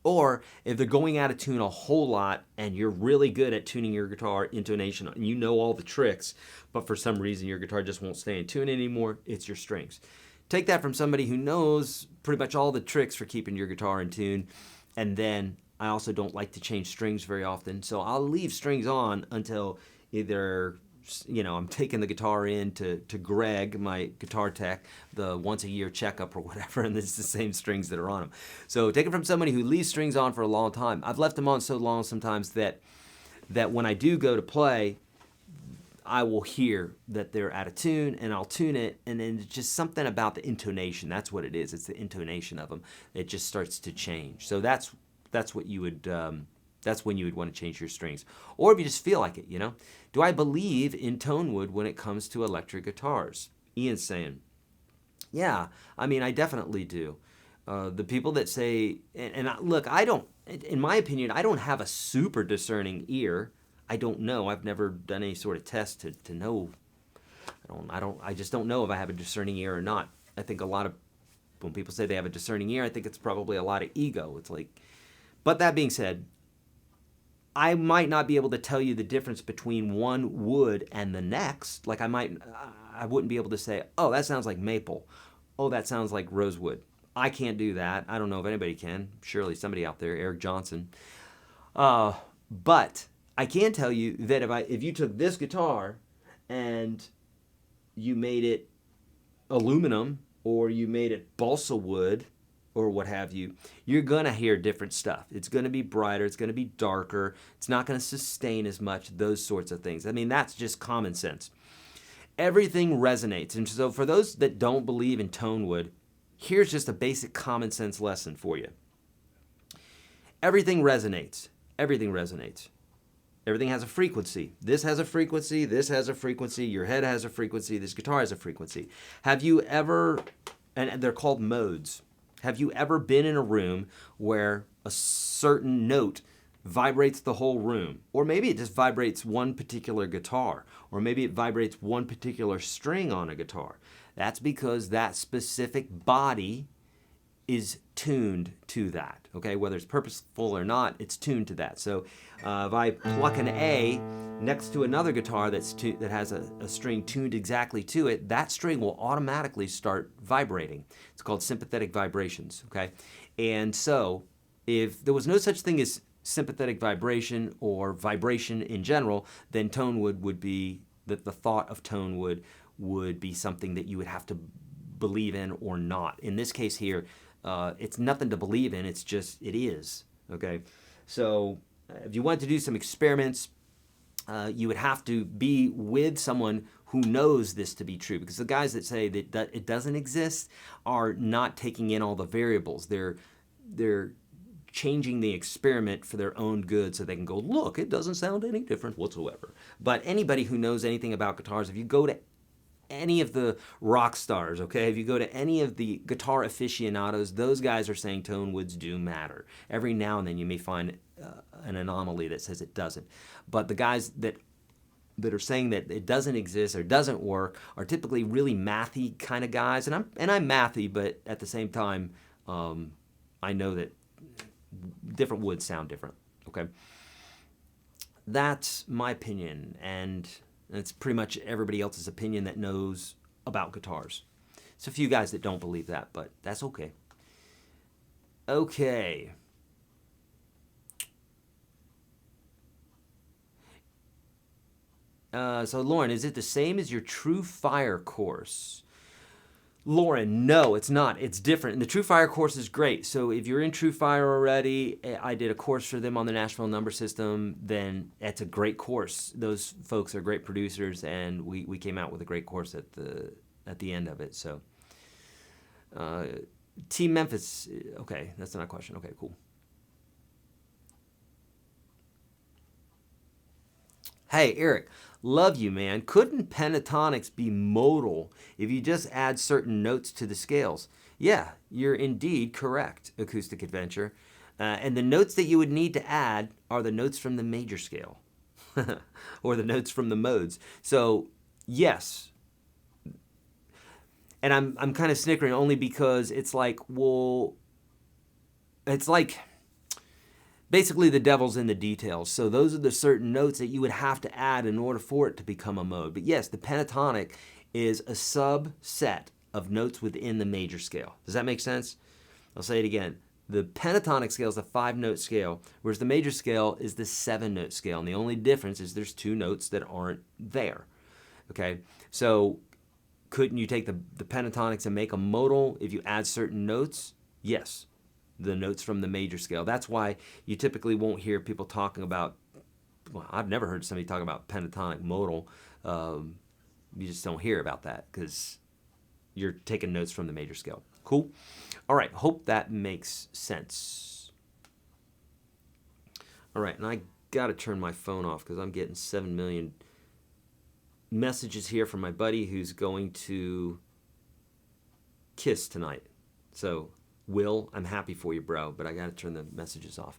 or if they're going out of tune a whole lot and you're really good at tuning your guitar intonation and you know all the tricks, but for some reason your guitar just won't stay in tune anymore, it's your strings. Take that from somebody who knows pretty much all the tricks for keeping your guitar in tune. And then I also don't like to change strings very often, so I'll leave strings on until either, you know, I'm taking the guitar in to Greg, my guitar tech, the once a year checkup or whatever, and it's the same strings that are on them. So take it from somebody who leaves strings on for a long time. I've left them on so long sometimes that when I do go to play, I will hear that they're out of tune, and I'll tune it, and then it's just something about the intonation. That's what it is. It's the intonation of them. It just starts to change. So that's what you would. That's when you would want to change your strings, or if you just feel like it. You know, do I believe in tone wood when it comes to electric guitars? Ian's saying, yeah. I mean, I definitely do. The people that say, look, I don't. In my opinion, I don't have a super discerning ear. I don't know. I've never done any sort of test to know. I just don't know if I have a discerning ear or not. I think a lot of, when people say they have a discerning ear, I think it's probably a lot of ego. It's like, but that being said, I might not be able to tell you the difference between one wood and the next. Like I wouldn't be able to say, oh, that sounds like maple. Oh, that sounds like rosewood. I can't do that. I don't know if anybody can. Surely somebody out there, Eric Johnson. But I can tell you that if you took this guitar and you made it aluminum or you made it balsa wood or what have you, you're going to hear different stuff. It's going to be brighter. It's going to be darker. It's not going to sustain as much, those sorts of things. I mean, that's just common sense. Everything resonates. And so for those that don't believe in tone wood, here's just a basic common sense lesson for you. Everything resonates. Everything resonates. Everything has a frequency. This has a frequency. This has a frequency. Your head has a frequency. This guitar has a frequency. Have you ever, and they're called modes, have you ever been in a room where a certain note vibrates the whole room? Or maybe it just vibrates one particular guitar. Or maybe it vibrates one particular string on a guitar. That's because that specific body is tuned to that, okay? Whether it's purposeful or not, it's tuned to that. So if I pluck an A next to another guitar that has a string tuned exactly to it, that string will automatically start vibrating. It's called sympathetic vibrations, okay? And so if there was no such thing as sympathetic vibration or vibration in general, then tone wood would be, that the thought of tone would be something that you would have to believe in or not. In this case here, it's nothing to believe in, it's just, it is, okay? So if you want to do some experiments, you would have to be with someone who knows this to be true, because the guys that say that it doesn't exist are not taking in all the variables. They're changing the experiment for their own good so they can go, look, it doesn't sound any different whatsoever. But anybody who knows anything about guitars, if you go to any of the rock stars, okay, if you go to any of the guitar aficionados, those guys are saying tone woods do matter. Every now and then you may find an anomaly that says it doesn't. But the guys that are saying that it doesn't exist or doesn't work are typically really mathy kind of guys. And I'm mathy, but at the same time, I know that different woods sound different, okay? That's my opinion, and it's pretty much everybody else's opinion that knows about guitars. It's a few guys that don't believe that, but that's okay. Okay. So Lauren, is it the same as your True Fire course? Lauren, no, it's not. It's different. And the True Fire course is great. So if you're in True Fire already, I did a course for them on the Nashville number system, then it's a great course. Those folks are great producers, and we came out with a great course at the end of it. So Team Memphis, okay, that's not a question. Okay, cool. Hey, Eric, love you, man. Couldn't pentatonics be modal if you just add certain notes to the scales? Yeah, you're indeed correct, Acoustic Adventure. And the notes that you would need to add are the notes from the major scale or the notes from the modes. So, yes. And I'm kind of snickering only because it's like, well, it's like basically the devil's in the details. So those are the certain notes that you would have to add in order for it to become a mode. But yes, the pentatonic is a subset of notes within the major scale. Does that make sense? I'll say it again. The pentatonic scale is a 5-note scale, whereas the major scale is the 7-note scale. And the only difference is there's 2 notes that aren't there. Okay, so couldn't you take the pentatonics and make a modal if you add certain notes? Yes. The notes from the major scale. That's why you typically won't hear people talking about, well, I've never heard somebody talk about pentatonic modal. You just don't hear about that because you're taking notes from the major scale. Cool? All right, hope that makes sense. All right, and I got to turn my phone off because I'm getting 7 million messages here from my buddy who's going to Kiss tonight. So, Will, I'm happy for you, bro, but I got to turn the messages off.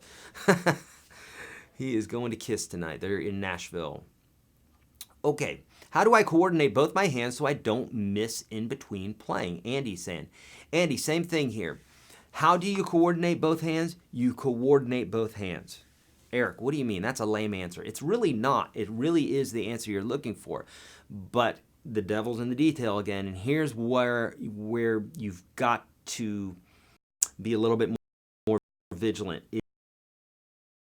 He is going to Kiss tonight. They're in Nashville. Okay, how do I coordinate both my hands so I don't miss in between playing? Andy's saying. Andy, same thing here. How do you coordinate both hands? You coordinate both hands. Eric, what do you mean? That's a lame answer. It's really not. It really is the answer you're looking for. But the devil's in the detail again, and here's where you've got to be a little bit more vigilant.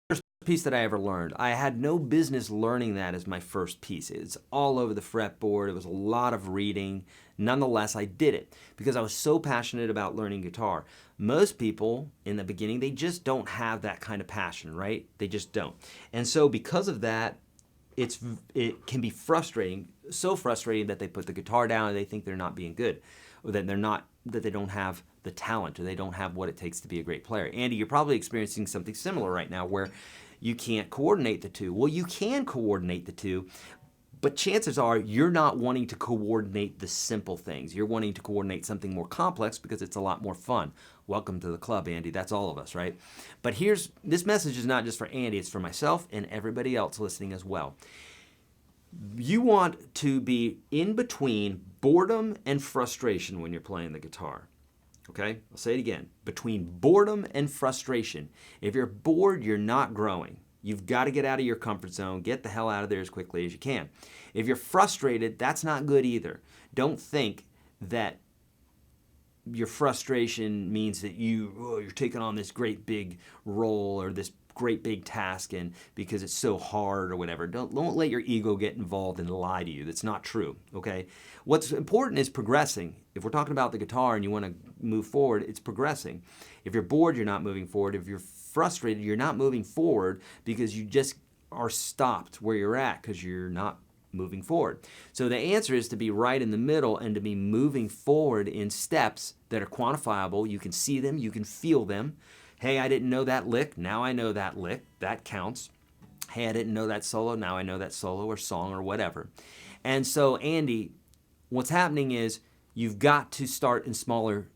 First piece that I ever learned. I had no business learning that as my first piece. It's all over the fretboard. It was a lot of reading. Nonetheless, I did it because I was so passionate about learning guitar. Most people in the beginning, they just don't have that kind of passion, right? They just don't. And so because of that, it can be frustrating, so frustrating that they put the guitar down and they think they're not being good, or that they don't have the talent, or they don't have what it takes to be a great player. Andy, you're probably experiencing something similar right now where you can't coordinate the two. Well, you can coordinate the two, but chances are you're not wanting to coordinate the simple things. You're wanting to coordinate something more complex because it's a lot more fun. Welcome to the club, Andy. That's all of us, right? But this message is not just for Andy, it's for myself and everybody else listening as well. You want to be in between boredom and frustration when you're playing the guitar. Okay, I'll say it again. Between boredom and frustration. If you're bored, you're not growing. You've got to get out of your comfort zone. Get the hell out of there as quickly as you can. If you're frustrated, that's not good either. Don't think that your frustration means that you're taking on this great big role or this great big task and because it's so hard or whatever. Don't let your ego get involved and lie to you. That's not true, okay? What's important is progressing. If we're talking about the guitar and you want to move forward, it's progressing. If you're bored, you're not moving forward. If you're frustrated, you're not moving forward because you just are stopped where you're at because you're not moving forward. So the answer is to be right in the middle and to be moving forward in steps that are quantifiable. You can see them, you can feel them. Hey, I didn't know that lick. Now I know that lick. That counts. Hey, I didn't know that solo. Now I know that solo or song or whatever. And so, Andy, what's happening is you've got to start in smaller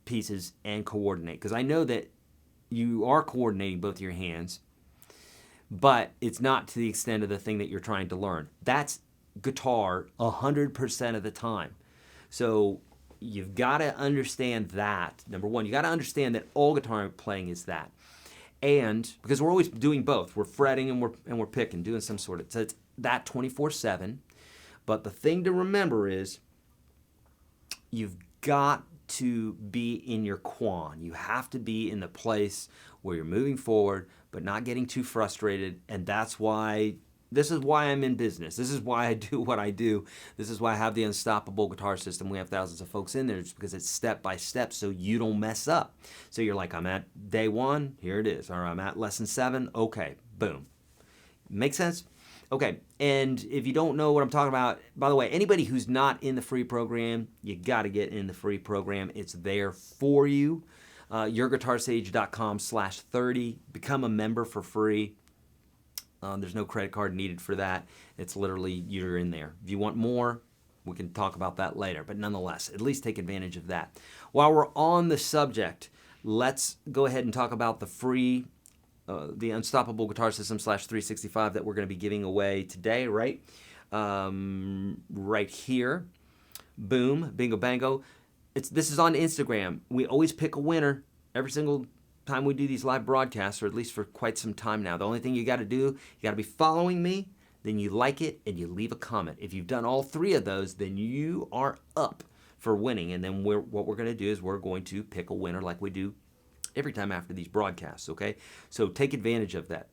pieces and coordinate. Because I know that you are coordinating both your hands, but it's not to the extent of the thing that you're trying to learn. That's guitar 100% of the time. So you've got to understand that. Number one, you got to understand that all guitar playing is that. And because we're always doing both, we're fretting and we're picking, doing some sort of, so it's that 24/7. But the thing to remember is you've got to be in your quan. You have to be in the place where you're moving forward, but not getting too frustrated. And this is why I'm in business. This is why I do what I do. This is why I have the Unstoppable Guitar System. We have thousands of folks in there just because it's step by step so you don't mess up. So you're like, I'm at day 1, here it is. Or I'm at lesson 7, okay, boom. Make sense? Okay, and if you don't know what I'm talking about, by the way, anybody who's not in the free program, you got to get in the free program. It's there for you. YourGuitarSage.com/30. Become a member for free. There's no credit card needed for that. It's literally you're in there. If you want more, we can talk about that later. But nonetheless, at least take advantage of that. While we're on the subject, let's go ahead and talk about the free the Unstoppable Guitar System /365 that we're going to be giving away today, right? Right here. Boom, bingo, bango. This is on Instagram. We always pick a winner every single time we do these live broadcasts, or at least for quite some time now. The only thing you got to do, you got to be following me, then you like it, and you leave a comment. If you've done all 3 of those, then you are up for winning. And then what we're going to do is we're going to pick a winner like we do every time after these broadcasts, okay? So take advantage of that.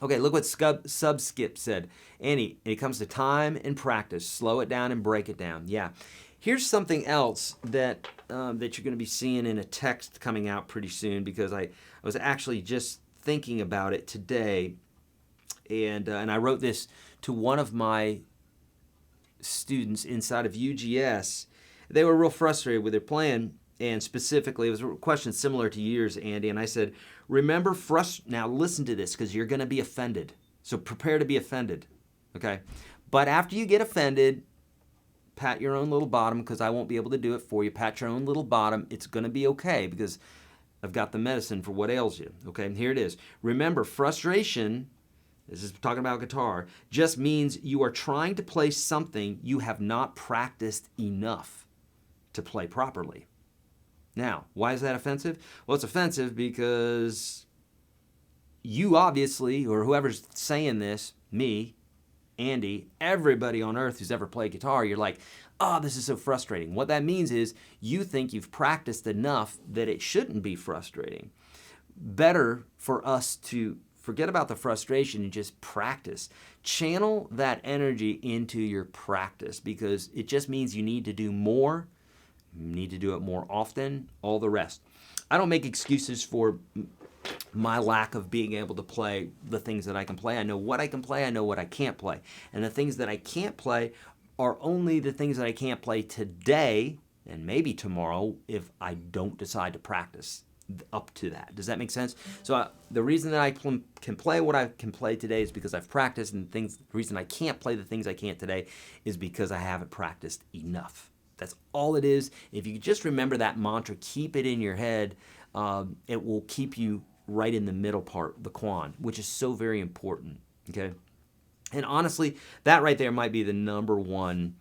Okay, look what Subskip said. Annie, when it comes to time and practice, slow it down and break it down. Yeah. Here's something else that that you're going to be seeing in a text coming out pretty soon, because I was actually just thinking about it today, and I wrote this to one of my students inside of UGS. They were real frustrated with their playing. And specifically, it was a question similar to yours, Andy. And I said, remember, now listen to this, because you're going to be offended. So prepare to be offended, okay? But after you get offended, pat your own little bottom, because I won't be able to do it for you. Pat your own little bottom. It's going to be okay, because I've got the medicine for what ails you, okay? And here it is. Remember, frustration, this is talking about guitar, just means you are trying to play something you have not practiced enough to play properly. Now, why is that offensive? Well, it's offensive because you obviously, or whoever's saying this, me, Andy, everybody on earth who's ever played guitar, you're like, oh, this is so frustrating. What that means is you think you've practiced enough that it shouldn't be frustrating. Better for us to forget about the frustration and just practice. Channel that energy into your practice, because it just means you need to do more. You need to do it more often, all the rest. I don't make excuses for my lack of being able to play the things that I can play. I know what I can play, I know what I can't play. And the things that I can't play are only the things that I can't play today and maybe tomorrow if I don't decide to practice up to that. Does that make sense? So the reason that I can play what I can play today is because I've practiced, and the reason I can't play the things I can't today is because I haven't practiced enough. That's all it is. If you just remember that mantra, keep it in your head, it will keep you right in the middle part, the quan, which is so very important, okay? And honestly, that right there might be the number one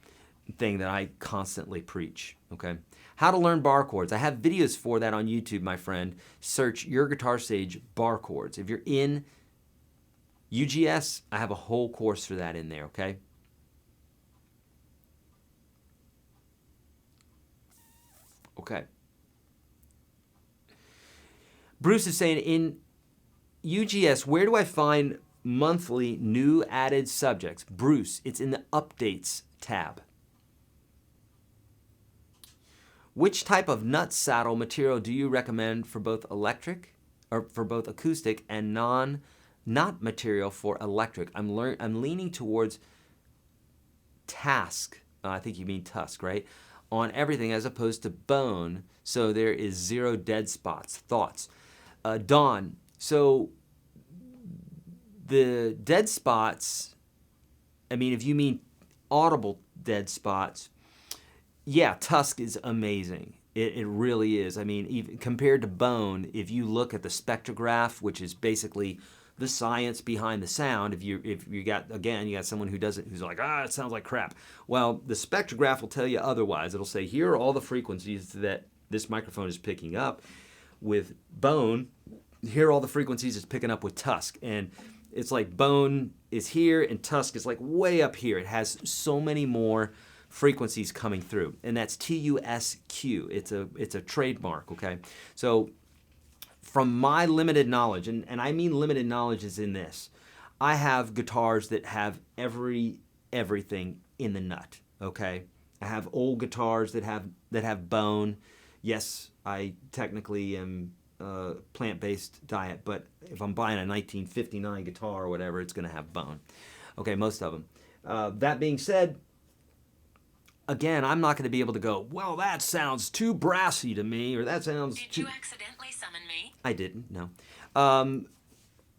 thing that I constantly preach, okay? How to learn bar chords. I have videos for that on YouTube, my friend. Search YourGuitarSage bar chords. If you're in UGS, I have a whole course for that in there, okay? Okay. Bruce is saying, in UGS, where do I find monthly new added subjects? Bruce, it's in the Updates tab. Which type of nut saddle material do you recommend for both electric, or for both acoustic and not material for electric? I'm leaning towards Task. I think you mean Tusk, right? On everything as opposed to bone, so there is 0 dead spots. Thoughts? Dawn, so the dead spots, I mean, if you mean audible dead spots, yeah, Tusk is amazing. It really is. I mean, even compared to bone, if you look at the spectrograph, which is basically the science behind the sound, if you got someone who does it, who's like, it sounds like crap. Well, the spectrograph will tell you otherwise. It'll say, here are all the frequencies that this microphone is picking up with bone. Here are all the frequencies it's picking up with Tusk. And it's like bone is here and Tusk is like way up here. It has so many more frequencies coming through, and that's TUSQ. It's a trademark, okay? So from my limited knowledge, and I mean limited knowledge is in this, I have guitars that have everything in the nut, okay? I have old guitars that have bone. Yes, I technically am plant-based diet, but if I'm buying a 1959 guitar or whatever, it's going to have bone. Okay, most of them. That being said, again, I'm not going to be able to go, well, that sounds too brassy to me, or that sounds Did you accidentally summon me? I didn't, no.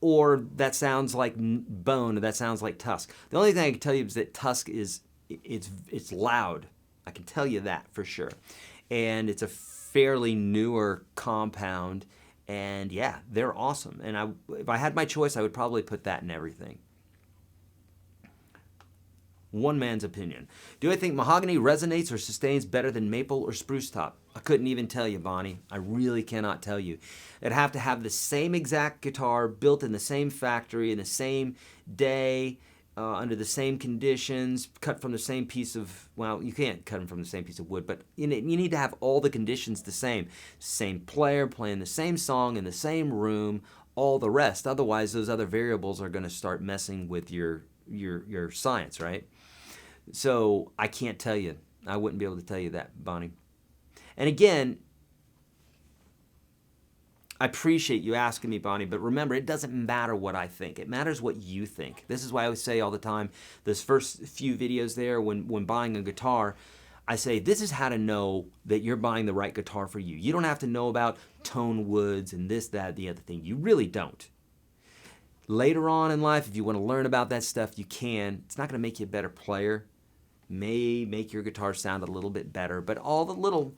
Or that sounds like bone, or that sounds like tusk. The only thing I can tell you is that tusk it's loud. I can tell you that for sure. And it's a fairly newer compound, and yeah, they're awesome. And if I had my choice, I would probably put that in everything. One man's opinion. Do I think mahogany resonates or sustains better than maple or spruce top? I couldn't even tell you, Bonnie. I really cannot tell you. It'd have to have the same exact guitar built in the same factory in the same day, under the same conditions, cut from the same piece of, well, you can't cut them from the same piece of wood, but you need to have all the conditions the same. Same player playing the same song in the same room, all the rest. Otherwise, those other variables are going to start messing with your science, right? So I can't tell you. I wouldn't be able to tell you that, Bonnie. And again, I appreciate you asking me, Bonnie, but remember, it doesn't matter what I think. It matters what you think. This is why I always say all the time, those first few videos there when buying a guitar, I say, this is how to know that you're buying the right guitar for you. You don't have to know about tone woods and this, that, the other thing. You really don't. Later on in life, if you want to learn about that stuff, you can. It's not going to make you a better player. May make your guitar sound a little bit better, but all the little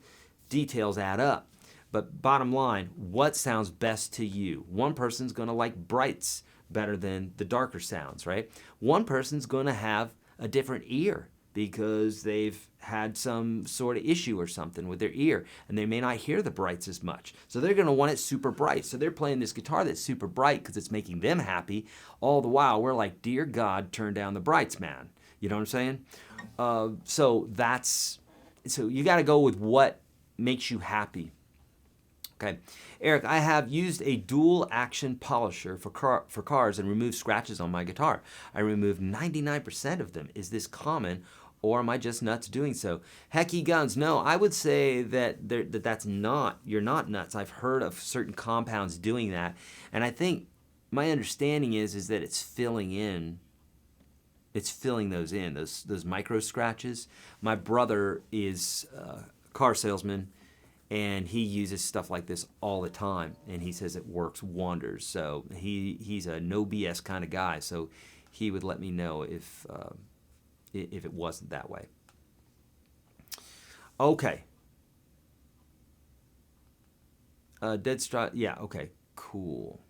details add up. But bottom line, what sounds best to you? One person's going to like brights better than the darker sounds, right? One person's going to have a different ear because they've had some sort of issue or something with their ear, and they may not hear the brights as much. So they're going to want it super bright. So they're playing this guitar that's super bright because it's making them happy. All the while, we're like, dear God, turn down the brights, man. You know what I'm saying? So you got to go with what makes you happy. Okay, Eric, I have used a dual action polisher for cars and removed scratches on my guitar. I removed 99% of them. Is this common, or am I just nuts doing so? Hecky guns, no, I would say that's not, you're not nuts. I've heard of certain compounds doing that, and I think my understanding is that it's filling those in, those micro scratches. My brother is a car salesman, and he uses stuff like this all the time, and he says it works wonders. So he's a no BS kind of guy, so he would let me know if it wasn't that way. Okay. Dead Strut, yeah, okay, cool.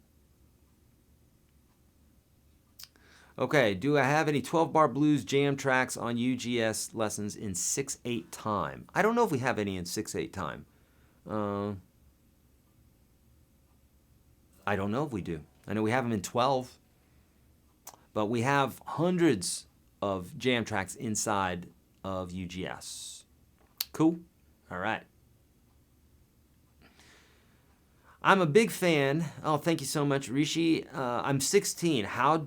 Okay, do I have any 12-bar blues jam tracks on UGS lessons in 6/8 time? I don't know if we have any in 6/8 time. I don't know if we do. I know we have them in 12, but we have hundreds of jam tracks inside of UGS. Cool? All right. I'm a big fan. Oh, thank you so much, Rishi. I'm 16. How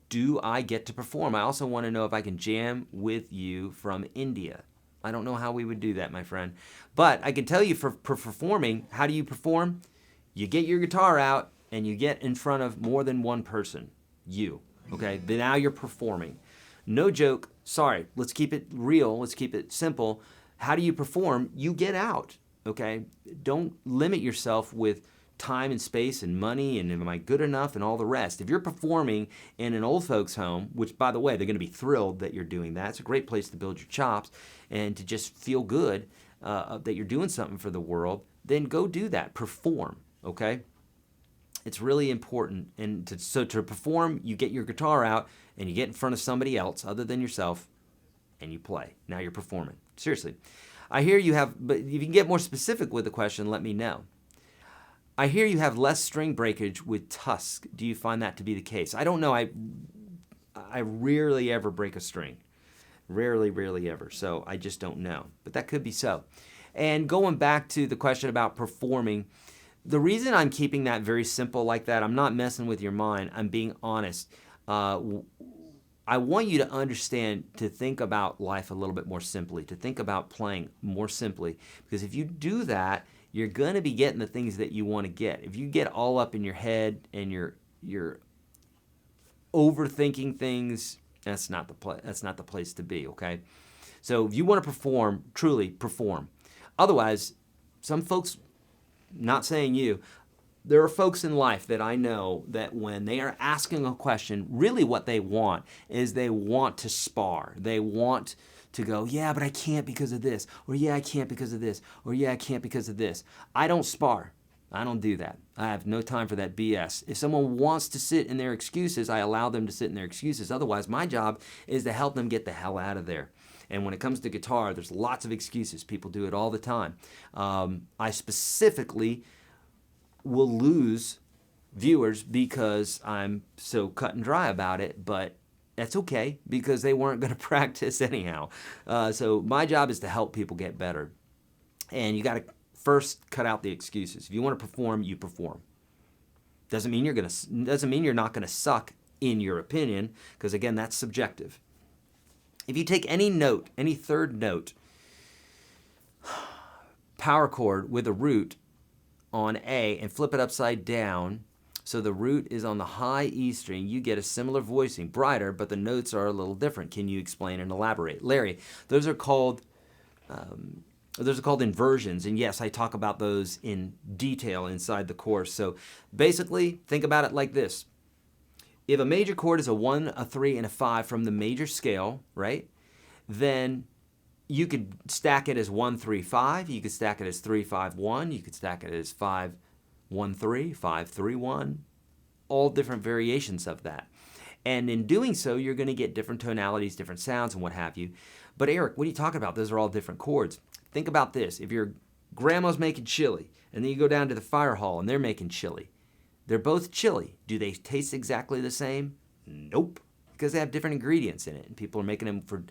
do I get to perform? I also want to know if I can jam with you from India. I don't know how we would do that, my friend. But I can tell you for performing, how do you perform? You get your guitar out and you get in front of more than one person. You, okay? Then now you're performing. No joke. Sorry, let's keep it real. Let's keep it simple. How do you perform? You get out, okay? Don't limit yourself with time and space and money and am I good enough and all the rest. If you're performing in an old folks home, which by the way, they're going to be thrilled that you're doing that. It's a great place to build your chops and to just feel good that you're doing something for the world, then go do that. Perform, okay? It's really important. And to perform, you get your guitar out and you get in front of somebody else other than yourself and you play. Now you're performing. Seriously. I hear you have, but if you can get more specific with the question, let me know. I hear you have less string breakage with Tusk. Do you find that to be the case? I don't know. I rarely ever break a string. Rarely, rarely ever. So I just don't know. But that could be so. And going back to the question about performing, the reason I'm keeping that very simple like that, I'm not messing with your mind, I'm being honest. I want you to understand to think about life a little bit more simply, to think about playing more simply. Because if you do that, you're going to be getting the things that you want to get. If you get all up in your head and you're overthinking things, that's not the place to be, okay? So if you want to perform, truly perform. Otherwise, some folks, not saying you, there are folks in life that I know that when they are asking a question, really what they want is they want to spar. They want to go, yeah, but I can't because of this, or yeah, I can't because of this, or yeah, I can't because of this. I don't spar. I don't do that. I have no time for that BS. If someone wants to sit in their excuses, I allow them to sit in their excuses. Otherwise, my job is to help them get the hell out of there. And when it comes to guitar, there's lots of excuses. People do it all the time. I specifically will lose viewers because I'm so cut and dry about it, but that's okay because they weren't going to practice anyhow. So my job is to help people get better. And you got to first cut out the excuses. If you want to perform, you perform. Doesn't mean you're not going to suck in your opinion, because again, that's subjective. If you take any note, any third note, power chord with a root on A and flip it upside down so the root is on the high E string, you get a similar voicing, brighter, but the notes are a little different. Can you explain and elaborate? Larry, those are called inversions, and yes, I talk about those in detail inside the course. So basically, think about it like this. If a major chord is a 1, a 3, and a 5 from the major scale, right, then you could stack it as 1, 3, 5. You could stack it as 3, 5, 1. You could stack it as 5, 1, 3, 5, 3, 1. All different variations of that. And in doing so, you're going to get different tonalities, different sounds, and what have you. But Eric, what are you talking about? Those are all different chords. Think about this. If your grandma's making chili, and then you go down to the fire hall and they're making chili, they're both chili. Do they taste exactly the same? Nope. Because they have different ingredients in it, and people are making them for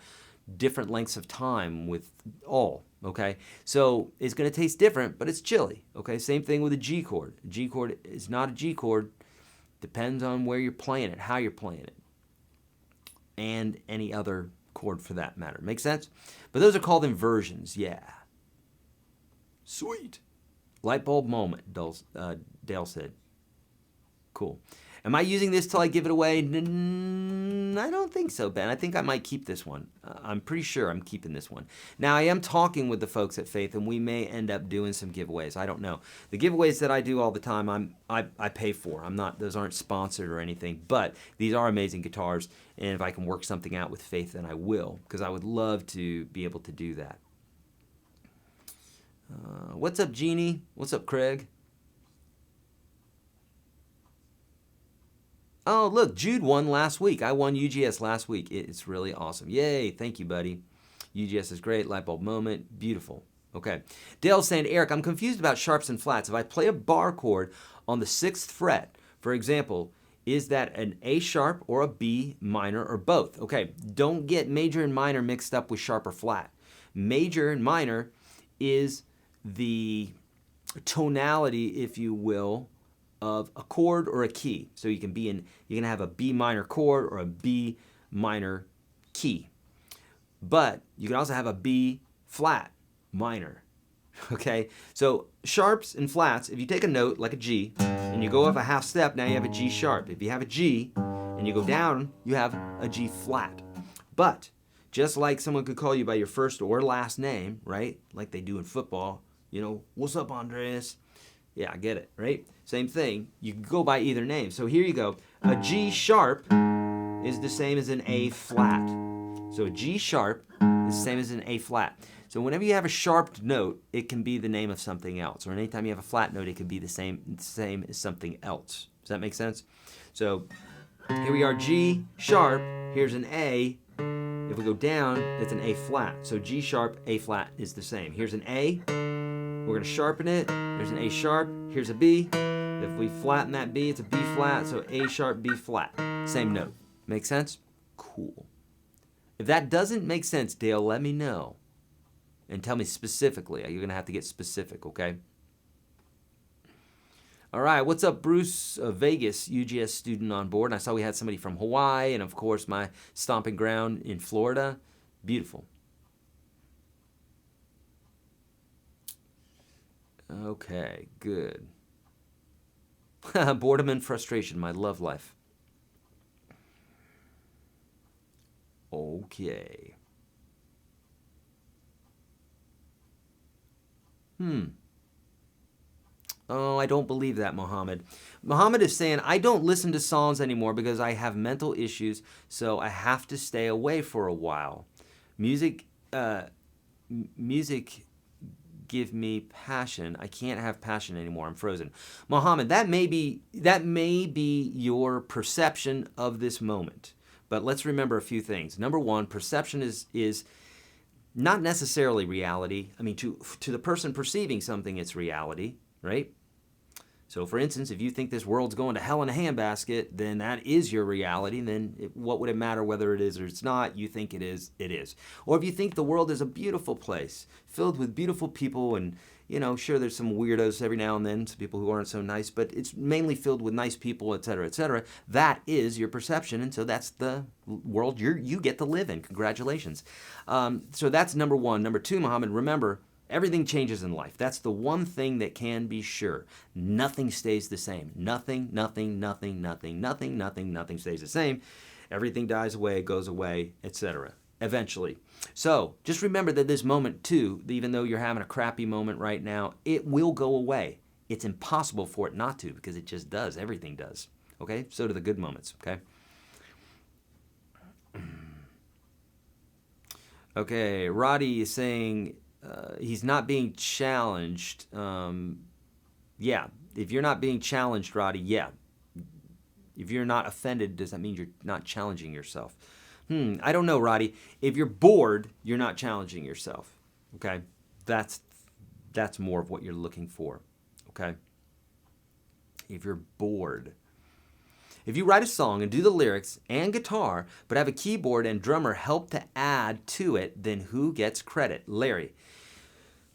different lengths of time with all, okay? So it's going to taste different, but it's chili, okay? Same thing with a G chord. A G chord is not a G chord. Depends on where you're playing it, how you're playing it, and any other chord for that matter. Make sense? But those are called inversions, yeah. Sweet. Light bulb moment, Dale said. Cool. Am I using this till I give it away? I don't think so, Ben. I think I might keep this one. I'm pretty sure I'm keeping this one. Now, I am talking with the folks at Faith, and we may end up doing some giveaways. I don't know. The giveaways that I do all the time, I pay for. Those aren't sponsored or anything, but these are amazing guitars, and if I can work something out with Faith, then I will, because I would love to be able to do that. What's up, Jeannie? What's up, Craig? Oh, look, Jude won last week. I won UGS last week. It's really awesome. Yay, thank you, buddy. UGS is great. Light bulb moment. Beautiful. Okay. Dale's saying, Eric, I'm confused about sharps and flats. If I play a bar chord on the 6th fret, for example, is that an A sharp or a B minor or both? Okay, don't get major and minor mixed up with sharp or flat. Major and minor is the tonality, if you will, of a chord or a key. So you can have a B minor chord or a B minor key. But you can also have a B flat minor. Okay? So sharps and flats, if you take a note like a G and you go up a half step, now you have a G sharp. If you have a G and you go down, you have a G flat. But just like someone could call you by your first or last name, right? Like they do in football, what's up, Andres? Yeah, I get it, right? Same thing. You can go by either name. So here you go. A G sharp is the same as an A flat. So a G sharp is the same as an A flat. So whenever you have a sharped note, it can be the name of something else. Or anytime you have a flat note, it can be the same as something else. Does that make sense? So here we are, G sharp. Here's an A. If we go down, it's an A flat. So G sharp, A flat is the same. Here's an A. We're going to sharpen it. There's an A sharp. Here's a B. If we flatten that B, it's a B flat. So A sharp, B flat. Same note. Make sense? Cool. If that doesn't make sense, Dale, let me know and tell me specifically. You're going to have to get specific, okay? All right, what's up, Bruce? Vegas, UGS student on board. And I saw we had somebody from Hawaii and, of course, my stomping ground in Florida. Beautiful. Okay, good. Boredom and frustration, my love life. Okay. Oh, I don't believe that, Mohammed. Mohammed is saying, I don't listen to songs anymore because I have mental issues, so I have to stay away for a while. Music give me passion. I can't have passion anymore. I'm frozen. Mohammed, that may be your perception of this moment. But let's remember a few things. Number one, perception is not necessarily reality. I mean, to the person perceiving something, it's reality, right? So, for instance, if you think this world's going to hell in a handbasket, then that is your reality. Then what would it matter whether it is or it's not? You think it is, it is. Or if you think the world is a beautiful place, filled with beautiful people, and, you know, sure, there's some weirdos every now and then, some people who aren't so nice, but it's mainly filled with nice people, etc., etc. That is your perception, and so that's the world you get to live in. Congratulations. So that's number one. Number two, Muhammad, remember, everything changes in life. That's the one thing that can be sure. Nothing stays the same. Nothing stays the same. Everything dies away, goes away, etc. Eventually. So just remember that this moment too, even though you're having a crappy moment right now, it will go away. It's impossible for it not to because it just does. Everything does. Okay? So do the good moments. Okay? Okay, Roddy is saying, he's not being challenged. Yeah, if you're not being challenged, Roddy, yeah. If you're not offended, does that mean you're not challenging yourself? I don't know, Roddy. If you're bored, you're not challenging yourself. Okay, that's more of what you're looking for. Okay, if you're bored. If you write a song and do the lyrics and guitar, but have a keyboard and drummer help to add to it, then who gets credit? Larry.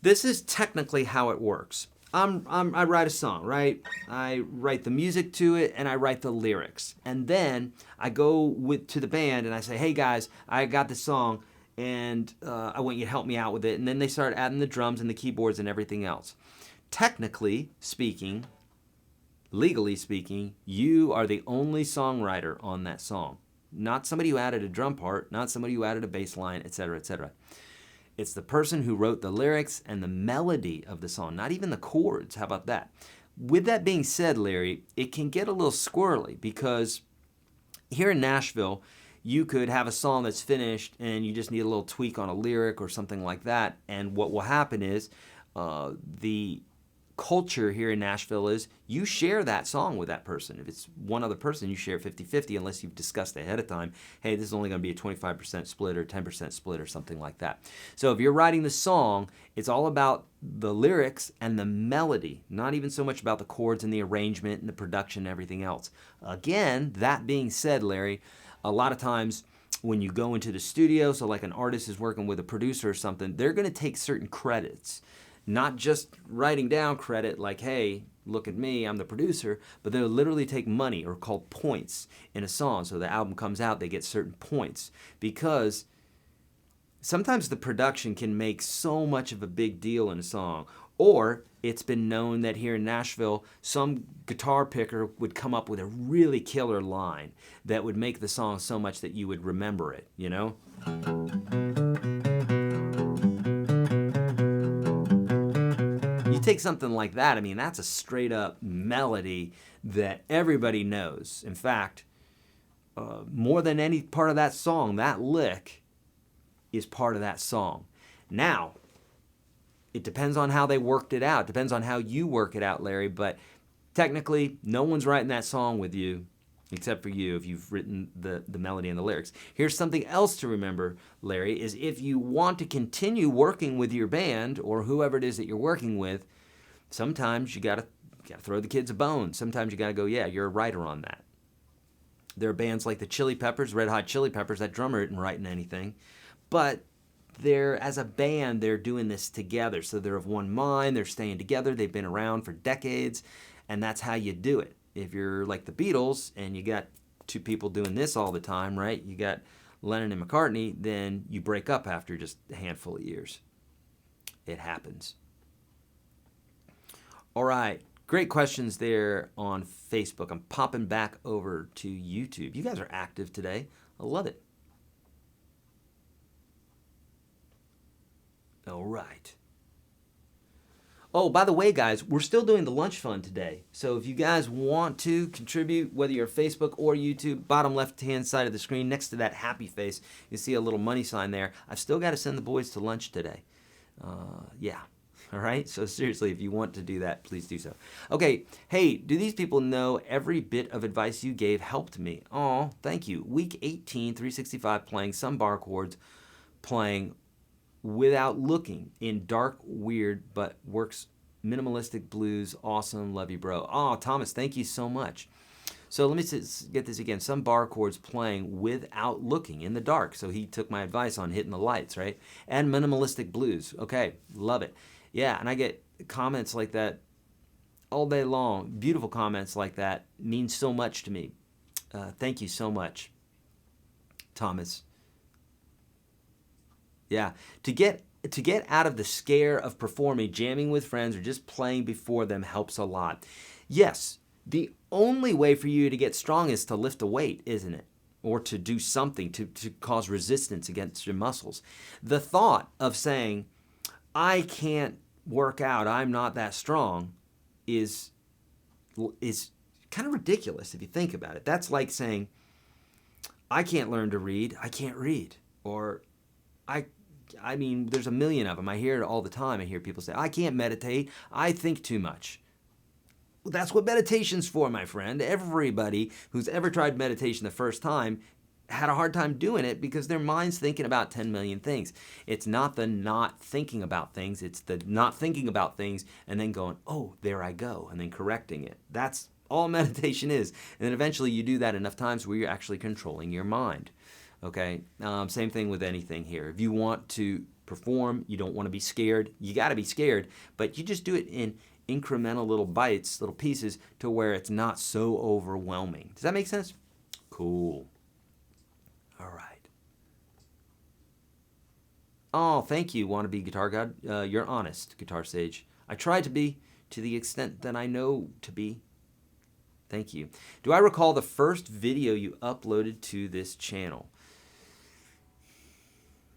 This is technically how it works. I write a song, right? I write the music to it and I write the lyrics. And then I go to the band and I say, hey guys, I got this song and I want you to help me out with it. And then they start adding the drums and the keyboards and everything else. Technically speaking, legally speaking, you are the only songwriter on that song. Not somebody who added a drum part, not somebody who added a bass line, etc., etc. It's the person who wrote the lyrics and the melody of the song, not even the chords. How about that? With that being said, Larry, it can get a little squirrely because here in Nashville, you could have a song that's finished and you just need a little tweak on a lyric or something like that. And what will happen is the culture here in Nashville is you share that song with that person. If it's one other person, you share 50-50 unless you've discussed ahead of time, hey, this is only going to be a 25% split or 10% split or something like that. So if you're writing the song, it's all about the lyrics and the melody, not even so much about the chords and the arrangement and the production and everything else. Again, that being said, Larry, a lot of times when you go into the studio, so like an artist is working with a producer or something, they're going to take certain credits. Not just writing down credit like, hey, look at me, I'm the producer, but they'll literally take money or called points in a song. So the album comes out, they get certain points because sometimes the production can make so much of a big deal in a song. Or it's been known that here in Nashville, some guitar picker would come up with a really killer line that would make the song so much that you would remember it, you know? You take something like that, I mean, that's a straight up melody that everybody knows. In fact, more than any part of that song, that lick is part of that song. Now, it depends on how they worked it out. It depends on how you work it out, Larry, but technically, no one's writing that song with you except for you if you've written the melody and the lyrics. Here's something else to remember, Larry, is if you want to continue working with your band or whoever it is that you're working with, sometimes you gotta throw the kids a bone. Sometimes you gotta go, yeah, you're a writer on that. There are bands like the Chili Peppers, Red Hot Chili Peppers. That drummer isn't writing anything. But as a band, they're doing this together. So they're of one mind. They're staying together. They've been around for decades. And that's how you do it. If you're like the Beatles and you got two people doing this all the time, right? You got Lennon and McCartney, then you break up after just a handful of years. It happens. All right. Great questions there on Facebook. I'm popping back over to YouTube. You guys are active today. I love it. All right. Oh, by the way, guys, we're still doing the lunch fund today. So if you guys want to contribute, whether you're Facebook or YouTube, bottom left-hand side of the screen, next to that happy face, you see a little money sign there. I've still got to send the boys to lunch today. Yeah. All right? So seriously, if you want to do that, please do so. Okay. Hey, do these people know every bit of advice you gave helped me? Oh, thank you. Week 18, 365, playing some bar chords, playing without looking in dark, weird, but works minimalistic blues. Awesome. Love you, bro. Oh, Thomas, thank you so much. So let me get this again. Some bar chords playing without looking in the dark. So he took my advice on hitting the lights, right? And minimalistic blues. Okay, love it. Yeah, and I get comments like that all day long. Beautiful comments like that mean so much to me. Thank you so much, Thomas. Yeah, to get out of the scare of performing, jamming with friends, or just playing before them helps a lot. Yes, the only way for you to get strong is to lift a weight, isn't it? Or to do something to cause resistance against your muscles. The thought of saying, I can't work out, I'm not that strong, is kind of ridiculous if you think about it. That's like saying, I can't learn to read, I can't read. Or, I mean, there's a million of them. I hear it all the time. I hear people say, I can't meditate, I think too much. Well, that's what meditation's for, my friend. Everybody who's ever tried meditation the first time had a hard time doing it because their mind's thinking about 10 million things. It's not the not thinking about things, it's the not thinking about things and then going, oh, there I go, and then correcting it. That's all meditation is. And then eventually you do that enough times where you're actually controlling your mind. Okay? Same thing with anything here. If you want to perform, you don't want to be scared, you got to be scared, but you just do it in incremental little bites, little pieces, to where it's not so overwhelming. Does that make sense? Cool. All right. Oh, thank you, Wannabe Guitar God. You're honest, Guitar Sage. I try to be, to the extent that I know to be. Thank you. Do I recall the first video you uploaded to this channel?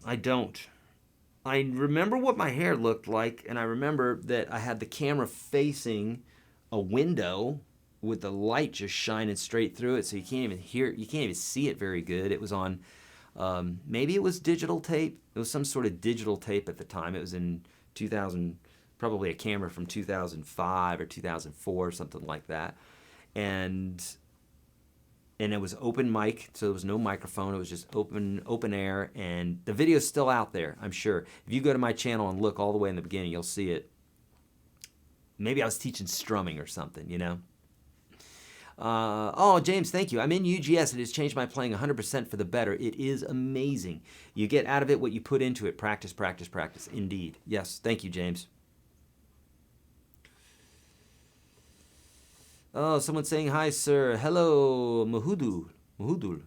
I don't. I remember what my hair looked like, and I remember that I had the camera facing a window with the light just shining straight through it, so you can't even see it very good. It was on, maybe it was digital tape. It was some sort of digital tape at the time. It was in 2000, probably a camera from 2005 or 2004, something like that. And it was open mic, so there was no microphone. It was just open air, and the video's still out there, I'm sure. If you go to my channel and look all the way in the beginning, you'll see it. Maybe I was teaching strumming or something, you know? Oh, James, thank you. I'm in UGS. It has changed my playing 100% for the better. It is amazing. You get out of it what you put into it. Practice, practice, practice. Indeed. Yes, thank you, James. Oh, someone's saying hi, sir. Hello, Mahudul. Mahudul.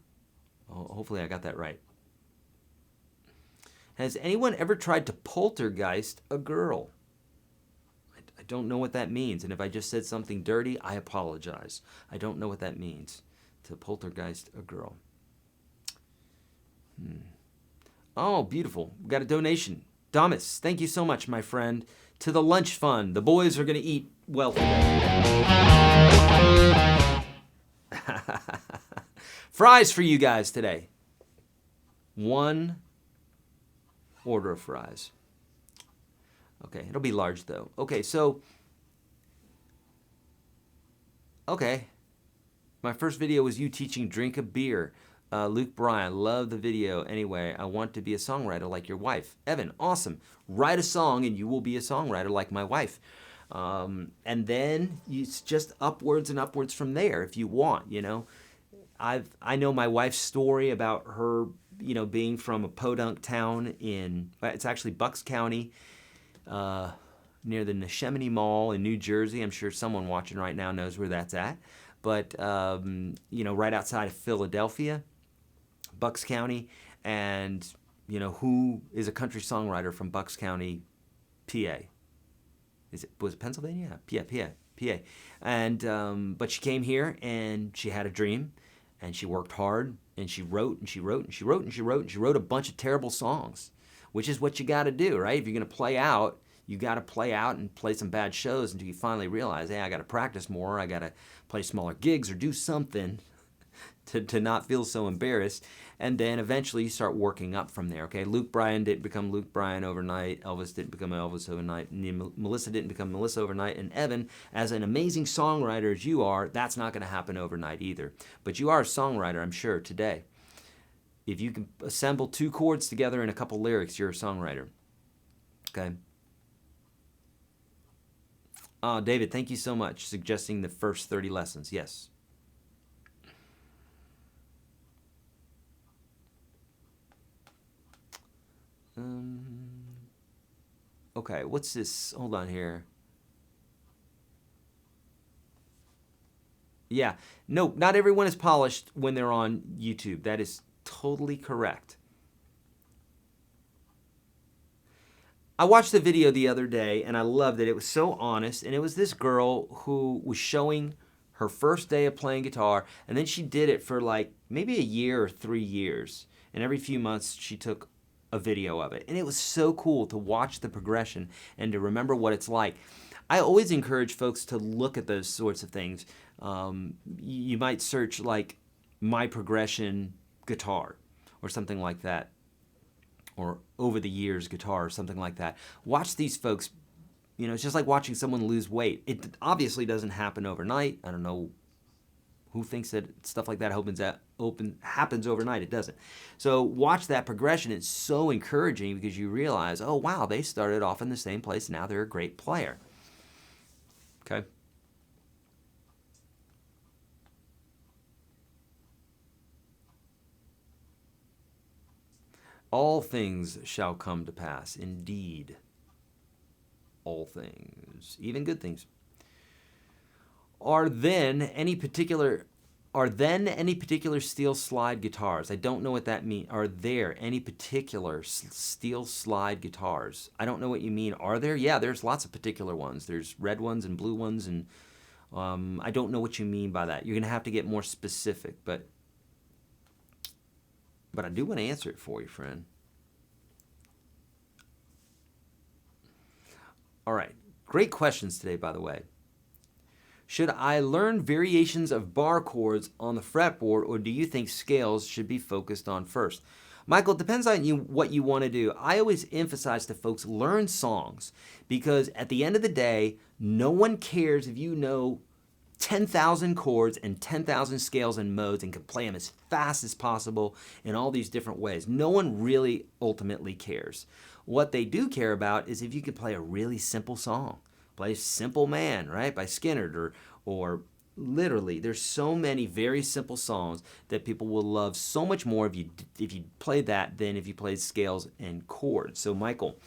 Oh, hopefully I got that right. Has anyone ever tried to poltergeist a girl? I don't know what that means, and if I just said something dirty, I apologize. I don't know what that means, to poltergeist a girl. Oh, beautiful. We got a donation. Thomas, thank you so much, my friend, to the lunch fund. The boys are going to eat well today. Fries for you guys today. One order of fries. Okay, it'll be large though. Okay, so, my first video was you teaching drink a beer. Luke Bryan, love the video. Anyway, I want to be a songwriter like your wife. Evan, awesome. Write a song and you will be a songwriter like my wife. And then it's just upwards and upwards from there if you want, you know. I know my wife's story about her, being from a podunk town it's actually Bucks County, near the Neshaminy Mall in New Jersey. I'm sure someone watching right now knows where that's at. But, right outside of Philadelphia, Bucks County. And, who is a country songwriter from Bucks County, PA? Was it Pennsylvania? Yeah, PA. And, but she came here and she had a dream and she worked hard and she wrote and she wrote and she wrote and she wrote and she wrote a bunch of terrible songs, which is what you got to do, right? If you're going to play out, you got to play out and play some bad shows until you finally realize, hey, I got to practice more. I got to play smaller gigs or do something to not feel so embarrassed. And then eventually you start working up from there, okay? Luke Bryan didn't become Luke Bryan overnight. Elvis didn't become Elvis overnight. Melissa didn't become Melissa overnight. And Evan, as an amazing songwriter as you are, that's not going to happen overnight either. But you are a songwriter, I'm sure, today. If you can assemble 2 chords together and a couple lyrics, you're a songwriter, okay? David, thank you so much, suggesting the first 30 lessons. Yes. Okay, what's this? Hold on here. Yeah, no, not everyone is polished when they're on YouTube. That is totally correct. I watched the video the other day and I loved it. It was so honest, and it was this girl who was showing her first day of playing guitar, and then she did it for like maybe a year or 3 years, and every few months she took a video of it. And it was so cool to watch the progression and to remember what it's like. I always encourage folks to look at those sorts of things. You might search like my progression guitar or something like that, or over the years guitar or something like that. Watch these folks. It's just like watching someone lose weight. It obviously doesn't happen overnight. I don't know who thinks that stuff like that happens overnight. It doesn't. So watch that progression. It's so encouraging because you realize, oh wow, they started off in the same place. Now they're a great player. Okay. All things shall come to pass, indeed. All things, even good things. Are then any particular steel slide guitars? I don't know what that means. Are there any particular steel slide guitars? I don't know what you mean. Are there? Yeah, there's lots of particular ones. There's red ones and blue ones, and I don't know what you mean by that. You're going to have to get more specific, but I do want to answer it for you, friend. All right. Great questions today, by the way. Should I learn variations of bar chords on the fretboard, or do you think scales should be focused on first? Michael, it depends on what you want to do. I always emphasize to folks, learn songs, because at the end of the day, no one cares if you know 10,000 chords and 10,000 scales and modes and can play them as fast as possible in all these different ways. No one really ultimately cares. What they do care about is if you can play a really simple song. Play Simple Man, right, by Skinner, or literally, there's so many very simple songs that people will love so much more if you play that than if you played scales and chords. So Michael,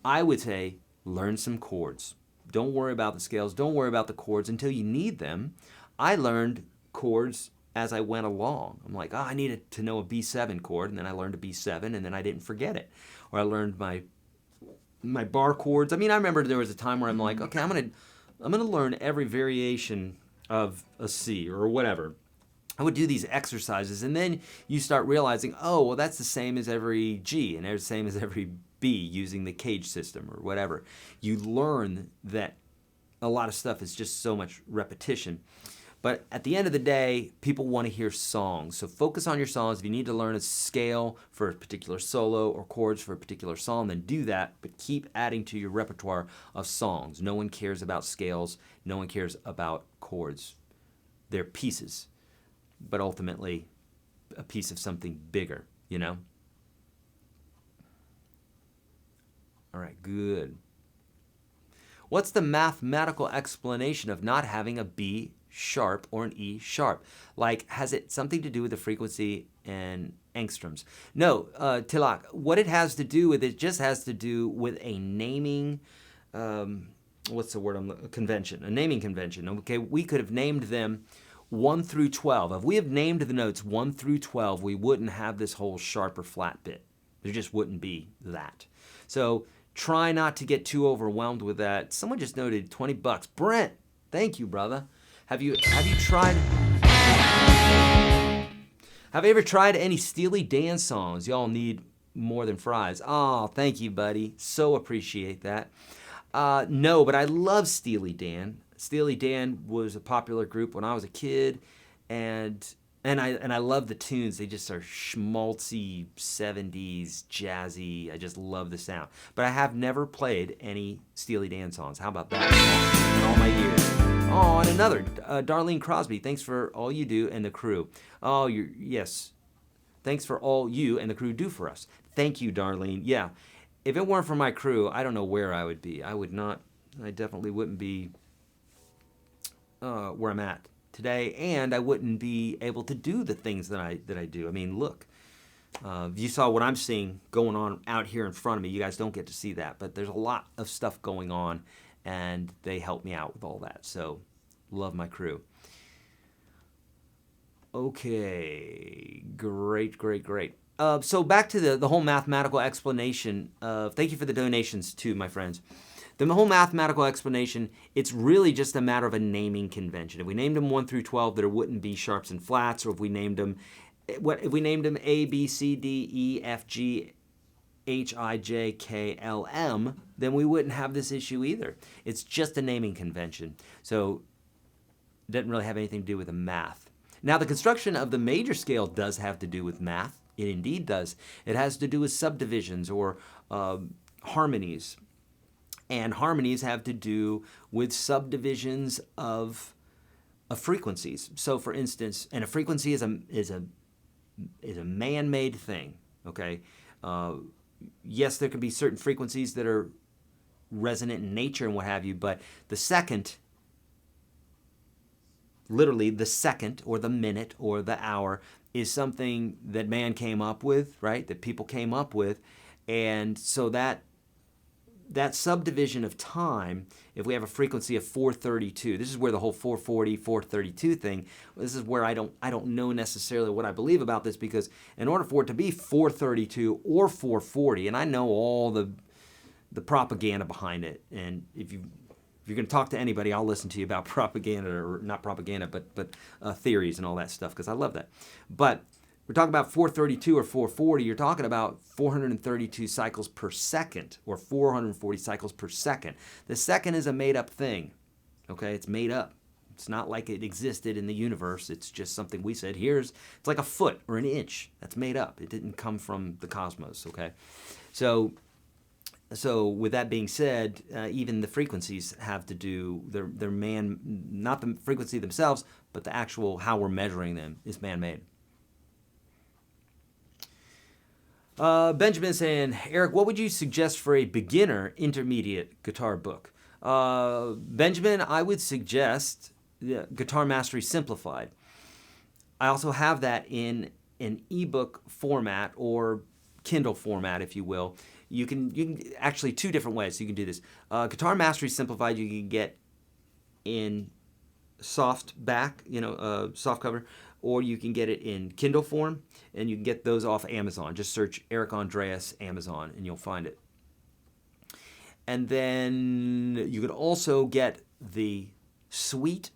I would say learn some chords. Don't worry about the scales. Don't worry about the chords until you need them. I learned chords as I went along. I'm like, I needed to know a B7 chord, and then I learned a B7, and then I didn't forget it. Or I learned my bar chords. I mean, I remember there was a time where I'm like, okay, I'm gonna learn every variation of a C or whatever. I would do these exercises, and then you start realizing, oh, well, that's the same as every G, and it's the same as every B using the cage system or whatever. You learn that a lot of stuff is just so much repetition. But at the end of the day, people want to hear songs. So focus on your songs. If you need to learn a scale for a particular solo or chords for a particular song, then do that. But keep adding to your repertoire of songs. No one cares about scales. No one cares about chords. They're pieces, but ultimately a piece of something bigger, you know? All right, good. What's the mathematical explanation of not having a B sharp or an E sharp? Like, has it something to do with the frequency and angstroms? No, Tilak, what it has to do with, it just has to do with a naming, what's the word, convention, a naming convention. Okay, we could have named them 1 through 12. If we have named the notes 1 through 12, we wouldn't have this whole sharp or flat bit. There just wouldn't be that. So try not to get too overwhelmed with that. Someone just noted $20. Brent, thank you, brother. Have you tried? Have you ever tried any Steely Dan songs? Y'all need more than fries. Oh, thank you, buddy. So appreciate that. No, but I love Steely Dan. Steely Dan was a popular group when I was a kid, and I love the tunes. They just are schmaltzy, 70s, jazzy. I just love the sound. But I have never played any Steely Dan songs. How about that? In all my years. Oh, and another, Darlene Crosby. Thanks for all you do and the crew. Oh, yes. Thanks for all you and the crew do for us. Thank you, Darlene. Yeah. If it weren't for my crew, I don't know where I would be. I definitely wouldn't be where I'm at today, and I wouldn't be able to do the things that I do. I mean, look, you saw what I'm seeing going on out here in front of me. You guys don't get to see that, but there's a lot of stuff going on, and they help me out with all that. So, love my crew. Okay, great. So back to the whole mathematical explanation. Thank you for the donations too, my friends. The whole mathematical explanation, it's really just a matter of a naming convention. If we named them 1 through 12, there wouldn't be sharps and flats, or if we named them A, B, C, D, E, F, G, H, I, J, K, L, M, then we wouldn't have this issue either. It's just a naming convention. So it doesn't really have anything to do with the math. Now, the construction of the major scale does have to do with math. It indeed does. It has to do with subdivisions or harmonies. And harmonies have to do with subdivisions of frequencies. So, for instance, and a frequency is a man-made thing. Okay. Yes, there can be certain frequencies that are resonant in nature and what have you, but the second, literally the second or the minute or the hour, is something that man came up with, right? That people came up with, and so that subdivision of time, if we have a frequency of 432, this is where the whole 440, 432 thing, this is where I don't know necessarily what I believe about this, because in order for it to be 432 or 440, and I know all the propaganda behind it, and if you're going to talk to anybody, I'll listen to you about propaganda, or not propaganda, but theories and all that stuff, because I love that. But we're talking about 432 or 440, you're talking about 432 cycles per second, or 440 cycles per second. The second is a made-up thing, okay? It's made up. It's not like it existed in the universe. It's just something we said, it's like a foot or an inch. That's made up. It didn't come from the cosmos, okay? So with that being said, even the frequencies have to do, they're not the frequency themselves, but the actual how we're measuring them is man-made. Benjamin saying, Eric, what would you suggest for a beginner intermediate guitar book? Benjamin, I would suggest Guitar Mastery Simplified. I also have that in an ebook format or Kindle format, if you will. You can actually two different ways you can do this. Guitar Mastery Simplified you can get in soft back, soft cover, or you can get it in Kindle form, and you can get those off Amazon. Just search Eric Andreas Amazon, and you'll find it. And then you could also get the suite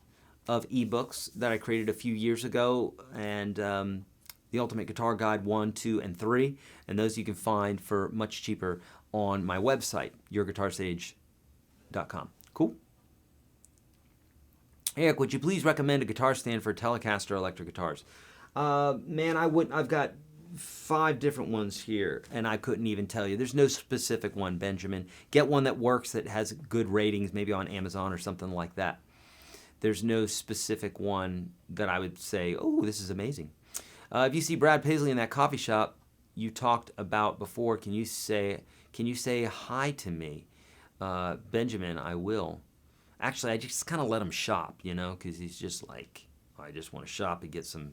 of ebooks that I created a few years ago, and the Ultimate Guitar Guide 1, 2, and 3, and those you can find for much cheaper on my website, YourGuitarSage.com. Cool? Eric, would you please recommend a guitar stand for Telecaster electric guitars? Man, I've got 5 different ones here, and I couldn't even tell you. There's no specific one, Benjamin. Get one that works, that has good ratings, maybe on Amazon or something like that. There's no specific one that I would say, oh, this is amazing. If you see Brad Paisley in that coffee shop you talked about before, can you say hi to me? Benjamin, I will. Actually, I just kind of let him shop, because he's just like, "Oh, I just want to shop and get some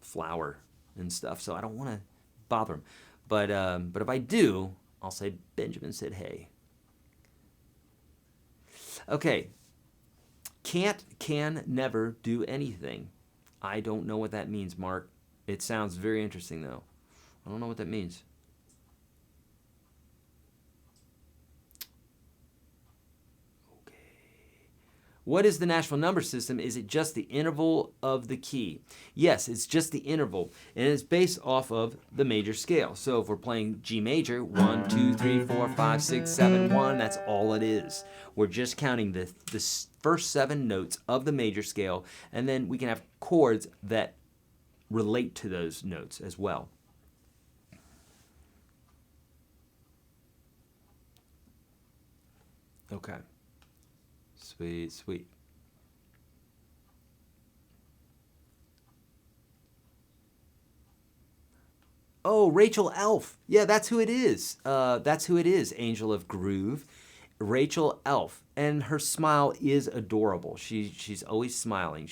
flour and stuff, so I don't want to bother him. But if I do, I'll say, Benjamin said hey. Okay. Can't, can, never do anything. I don't know what that means, Mark. It sounds very interesting, though. I don't know what that means. What is the Nashville number system? Is it just the interval of the key? Yes, it's just the interval, and it's based off of the major scale. So if we're playing G major, 1, 2, 3, 4, 5, 6, 7, 1, that's all it is. We're just counting the first 7 notes of the major scale, and then we can have chords that relate to those notes as well. Okay. Sweet, sweet. Oh, Rachel Elf. Yeah, that's who it is. That's who it is, Angel of Groove. Rachel Elf. And her smile is adorable. She's always smiling.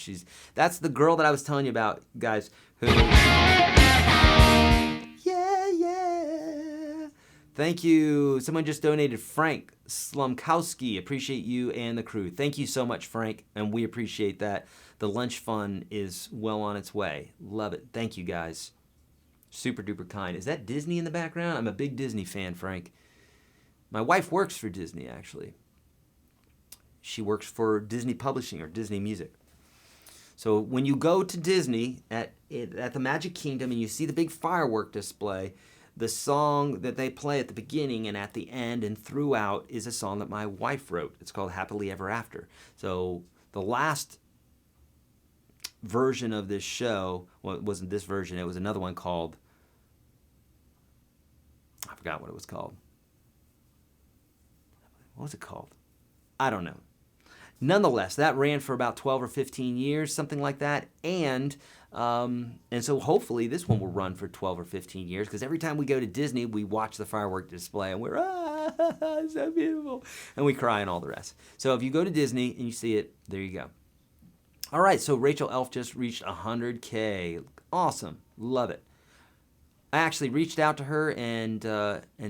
That's the girl that I was telling you about, guys, who... Yeah, yeah. Thank you. Someone just donated. Frank Slumkowski. Appreciate you and the crew. Thank you so much, Frank, and we appreciate that. The lunch fund is well on its way. Love it. Thank you, guys. Super duper kind. Is that Disney in the background? I'm a big Disney fan, Frank. My wife works for Disney, actually. She works for Disney Publishing or Disney Music. So when you go to Disney at the Magic Kingdom and you see the big firework display, the song that they play at the beginning and at the end and throughout is a song that my wife wrote. It's called Happily Ever After. So the last version of this show, well, it wasn't this version, it was another one called, I forgot what it was called. What was it called? I don't know. Nonetheless, that ran for about 12 or 15 years, something like that. And so hopefully this one will run for 12 or 15 years, because every time we go to Disney, we watch the firework display and we're, so beautiful. And we cry and all the rest. So if you go to Disney and you see it, there you go. All right, so Rachel Elf just reached 100K. Awesome. Love it. I actually reached out to her and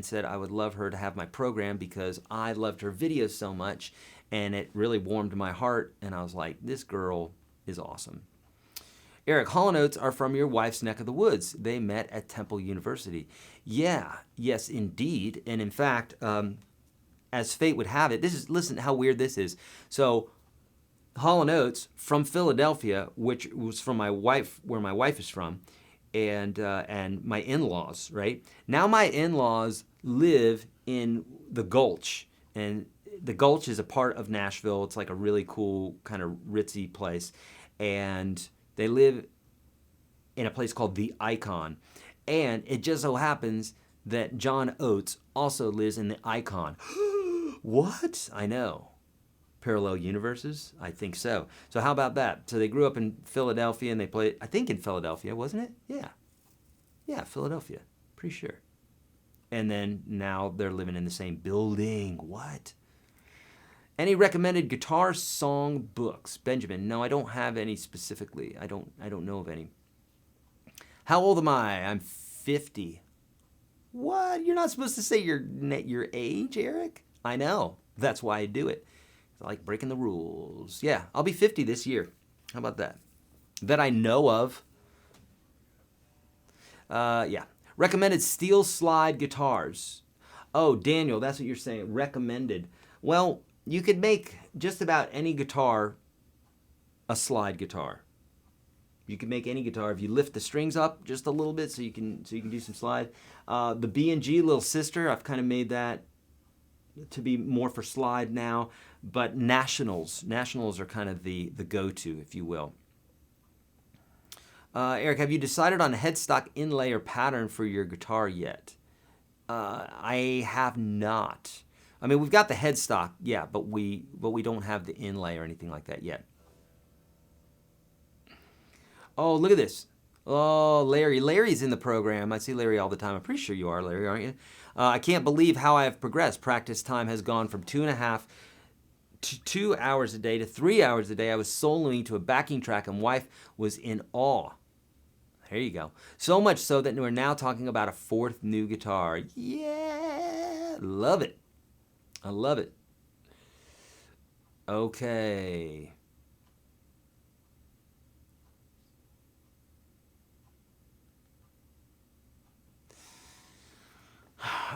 said I would love her to have my program because I loved her videos so much, and it really warmed my heart, and I was like, this girl is awesome. Eric, Hall & Oates are from your wife's neck of the woods. They met at Temple University. Yeah, yes, indeed. And in fact, as fate would have it, listen how weird this is. So Hall & Oates from Philadelphia, which was from my wife, where my wife is from, and my in-laws, right? Now my in-laws live in the Gulch, and the Gulch is a part of Nashville. It's like a really cool kind of ritzy place, and they live in a place called the Icon, and it just so happens that John Oates also lives in the Icon. What? I know. Parallel universes? I think so. So how about that? So they grew up in Philadelphia and they played, I think in Philadelphia, wasn't it? Yeah. Yeah, Philadelphia. Pretty sure. And then now they're living in the same building. What? Any recommended guitar song books? Benjamin, no, I don't have any specifically. I don't know of any. How old am I? I'm 50. What? You're not supposed to say your age, Eric? I know. That's why I do it. I like breaking the rules. Yeah, I'll be 50 this year. How about that? That I know of. Yeah. Recommended steel slide guitars. Oh, Daniel, that's what you're saying. Recommended. Well, you could make just about any guitar a slide guitar. You can make any guitar if you lift the strings up just a little bit so you can do some slide. The B&G Little Sister, I've kind of made that to be more for slide now, but Nationals are kind of the go-to, if you will. Eric, have you decided on a headstock inlay or pattern for your guitar yet? I have not. I mean, we've got the headstock, yeah, but we don't have the inlay or anything like that yet. Oh, look at this. Oh, Larry's in the program. I see Larry all the time. I'm pretty sure you are, Larry, aren't you? I can't believe how I have progressed. Practice time has gone from 2.5 2 hours a day to 3 hours a day. I was soloing to a backing track, and wife was in awe. There you go. So much so that we're now talking about a fourth new guitar. Yeah, love it. I love it. Okay.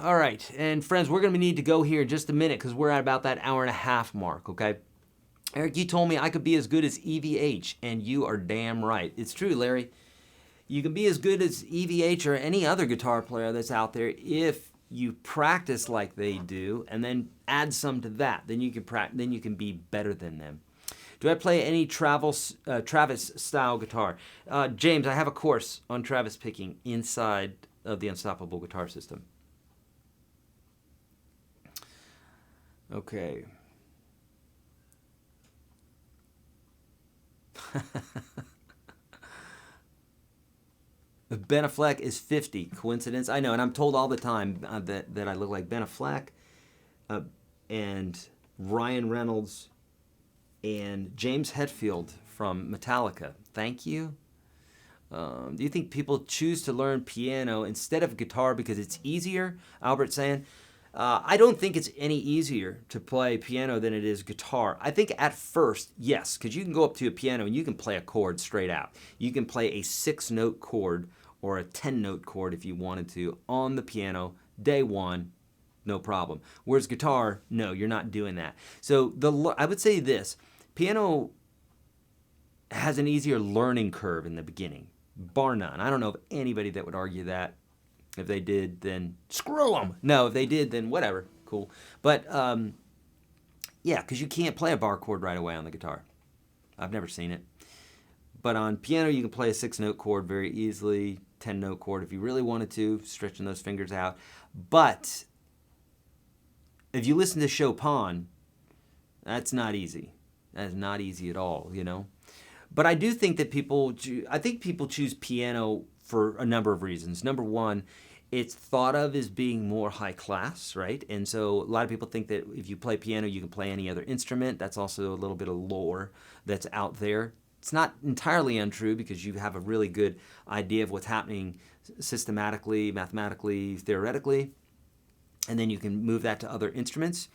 All right, and friends, we're going to need to go here in just a minute because we're at about that hour and a half mark, okay? Eric, you told me I could be as good as EVH, and you are damn right. It's true, Larry. You can be as good as EVH or any other guitar player that's out there if you practice like they do and then add some to that. Then you can be better than them. Do I play any Travis style guitar? James, I have a course on Travis picking inside of the Unstoppable Guitar System. Okay. Ben Affleck is 50. Coincidence? I know, and I'm told all the time that I look like Ben Affleck and Ryan Reynolds and James Hetfield from Metallica. Thank you. Do you think people choose to learn piano instead of guitar because it's easier? Albert's saying. I don't think it's any easier to play piano than it is guitar. I think at first, yes, because you can go up to a piano and you can play a chord straight out. You can play a 6-note chord or a 10-note chord if you wanted to on the piano, day one, no problem. Whereas guitar, no, you're not doing that. So I would say this, piano has an easier learning curve in the beginning, bar none. I don't know of anybody that would argue that. If they did, then screw them. No, if they did, then whatever, cool. But yeah, because you can't play a bar chord right away on the guitar. I've never seen it. But on piano, you can play a 6-note chord very easily, 10-note chord if you really wanted to, stretching those fingers out. But if you listen to Chopin, that's not easy. That is not easy at all, you know. But I do think that people choose piano for a number of reasons. Number one, it's thought of as being more high class, right? And so a lot of people think that if you play piano, you can play any other instrument. That's also a little bit of lore that's out there. It's not entirely untrue because you have a really good idea of what's happening systematically, mathematically, theoretically, and then you can move that to other instruments.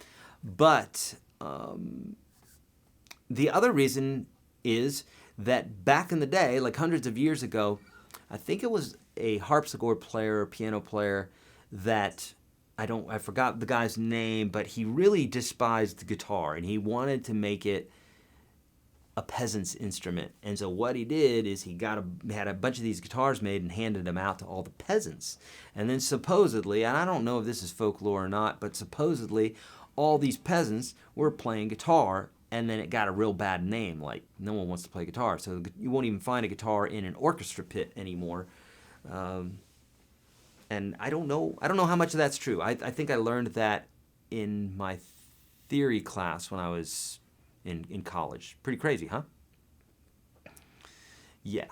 But the other reason is that back in the day, like hundreds of years ago, I think it was a harpsichord player or piano player that I forgot the guy's name, but he really despised the guitar and he wanted to make it a peasant's instrument. And so what he did is he had a bunch of these guitars made and handed them out to all the peasants. And then supposedly, and I don't know if this is folklore or not, but supposedly all these peasants were playing guitar, and then it got a real bad name, like no one wants to play guitar. So you won't even find a guitar in an orchestra pit anymore. And I don't know how much of that's true. I think I learned that in my theory class when I was in college. Pretty crazy, huh? Yeah.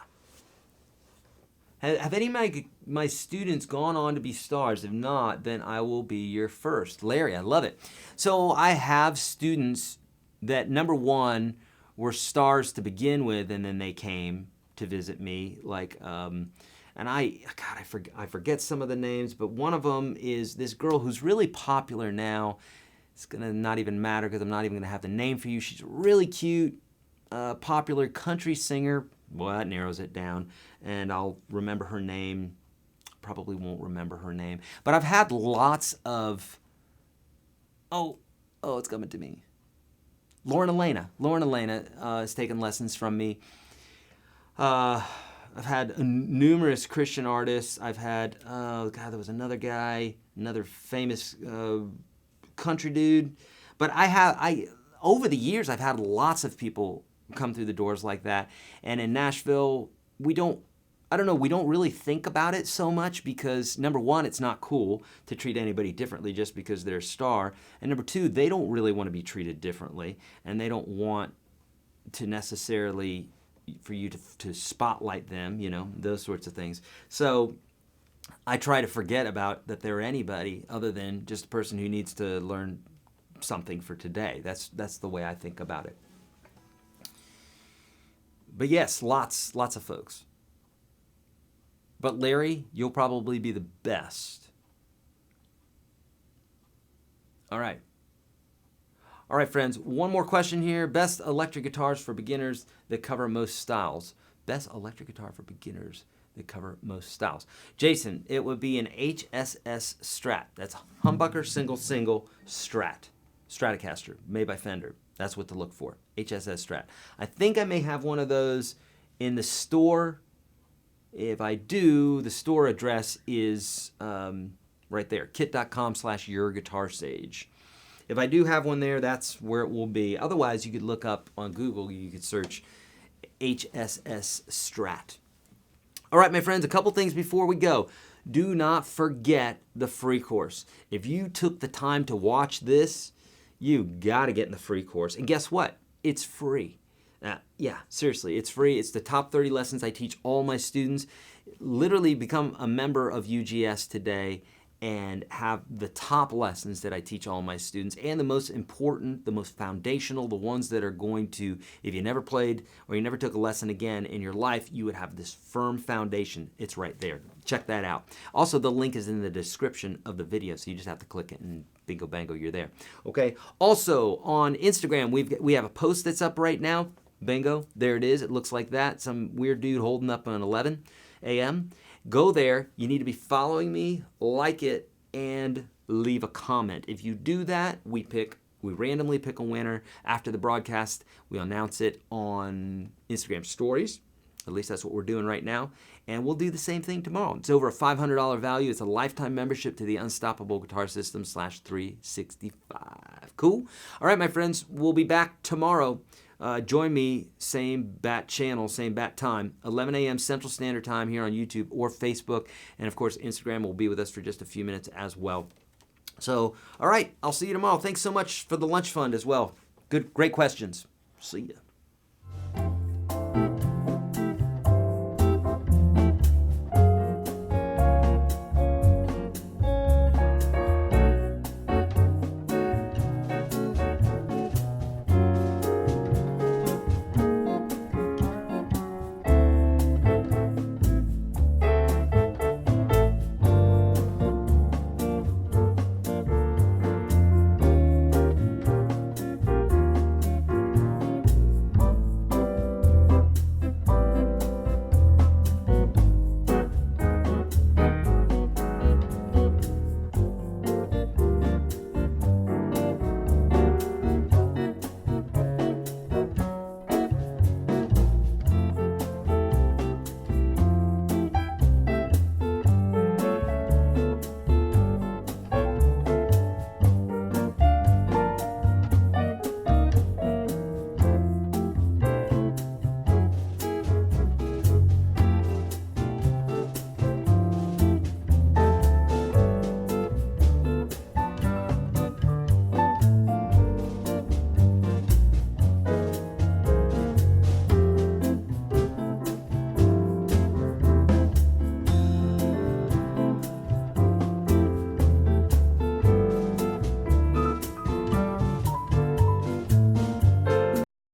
Have any of my students gone on to be stars? If not, then I will be your first. Larry, I love it. So I have students that, number one, were stars to begin with, and then they came to visit me. Like, and I forget some of the names, but one of them is this girl who's really popular now. It's gonna not even matter because I'm not even gonna have the name for you. She's really cute, popular country singer. Well, that narrows it down, and I'll remember her name. Probably won't remember her name, but I've had lots of. Oh, it's coming to me. Lauren Elena has taken lessons from me. I've had numerous Christian artists. I've had, there was another guy, another famous country dude. But over the years, I've had lots of people come through the doors like that. And in Nashville, we don't really think about it so much because, number one, it's not cool to treat anybody differently just because they're a star. And number two, they don't really want to be treated differently. And they don't want to necessarily for you to spotlight them, those sorts of things. So I try to forget about that they're anybody other than just a person who needs to learn something for today. That's the way I think about it. But yes, lots of folks. But Larry, you'll probably be the best. All right. All right, friends, one more question here. Best electric guitars for beginners that cover most styles. Best electric guitar for beginners that cover most styles. Jason, it would be an HSS Strat. That's humbucker single Strat. Stratocaster, made by Fender. That's what to look for. HSS Strat. I think I may have one of those in the store. If I do, the store address is right there, kit.com/YourGuitarSage. If I do have one there, that's where it will be. Otherwise, you could look up on Google, you could search HSS Strat. All right, my friends, a couple things before we go. Do not forget the free course. If you took the time to watch this, you got to get in the free course. And guess what? It's free. Yeah, seriously, it's free. It's the top 30 lessons I teach all my students. Literally become a member of UGS today and have the top lessons that I teach all my students, and the most important, the most foundational, the ones that are going to, if you never played or you never took a lesson again in your life, you would have this firm foundation. It's right there. Check that out. Also, the link is in the description of the video, so you just have to click it and bingo bango, you're there. Okay. Also, on Instagram, we have a post that's up right now. Bingo, there it is. It looks like that. Some weird dude holding up an 11 a.m. Go there. You need to be following me, like it, and leave a comment. If you do that, we randomly pick a winner. After the broadcast, we announce it on Instagram stories. At least that's what we're doing right now. And we'll do the same thing tomorrow. It's over a $500 value. It's a lifetime membership to the Unstoppable Guitar System /365. Cool? All right, my friends, we'll be back tomorrow. Join me, same bat channel, same bat time, 11 a.m. Central Standard Time here on YouTube or Facebook. And of course, Instagram will be with us for just a few minutes as well. So, all right, I'll see you tomorrow. Thanks so much for the lunch fund as well. Great questions. See ya.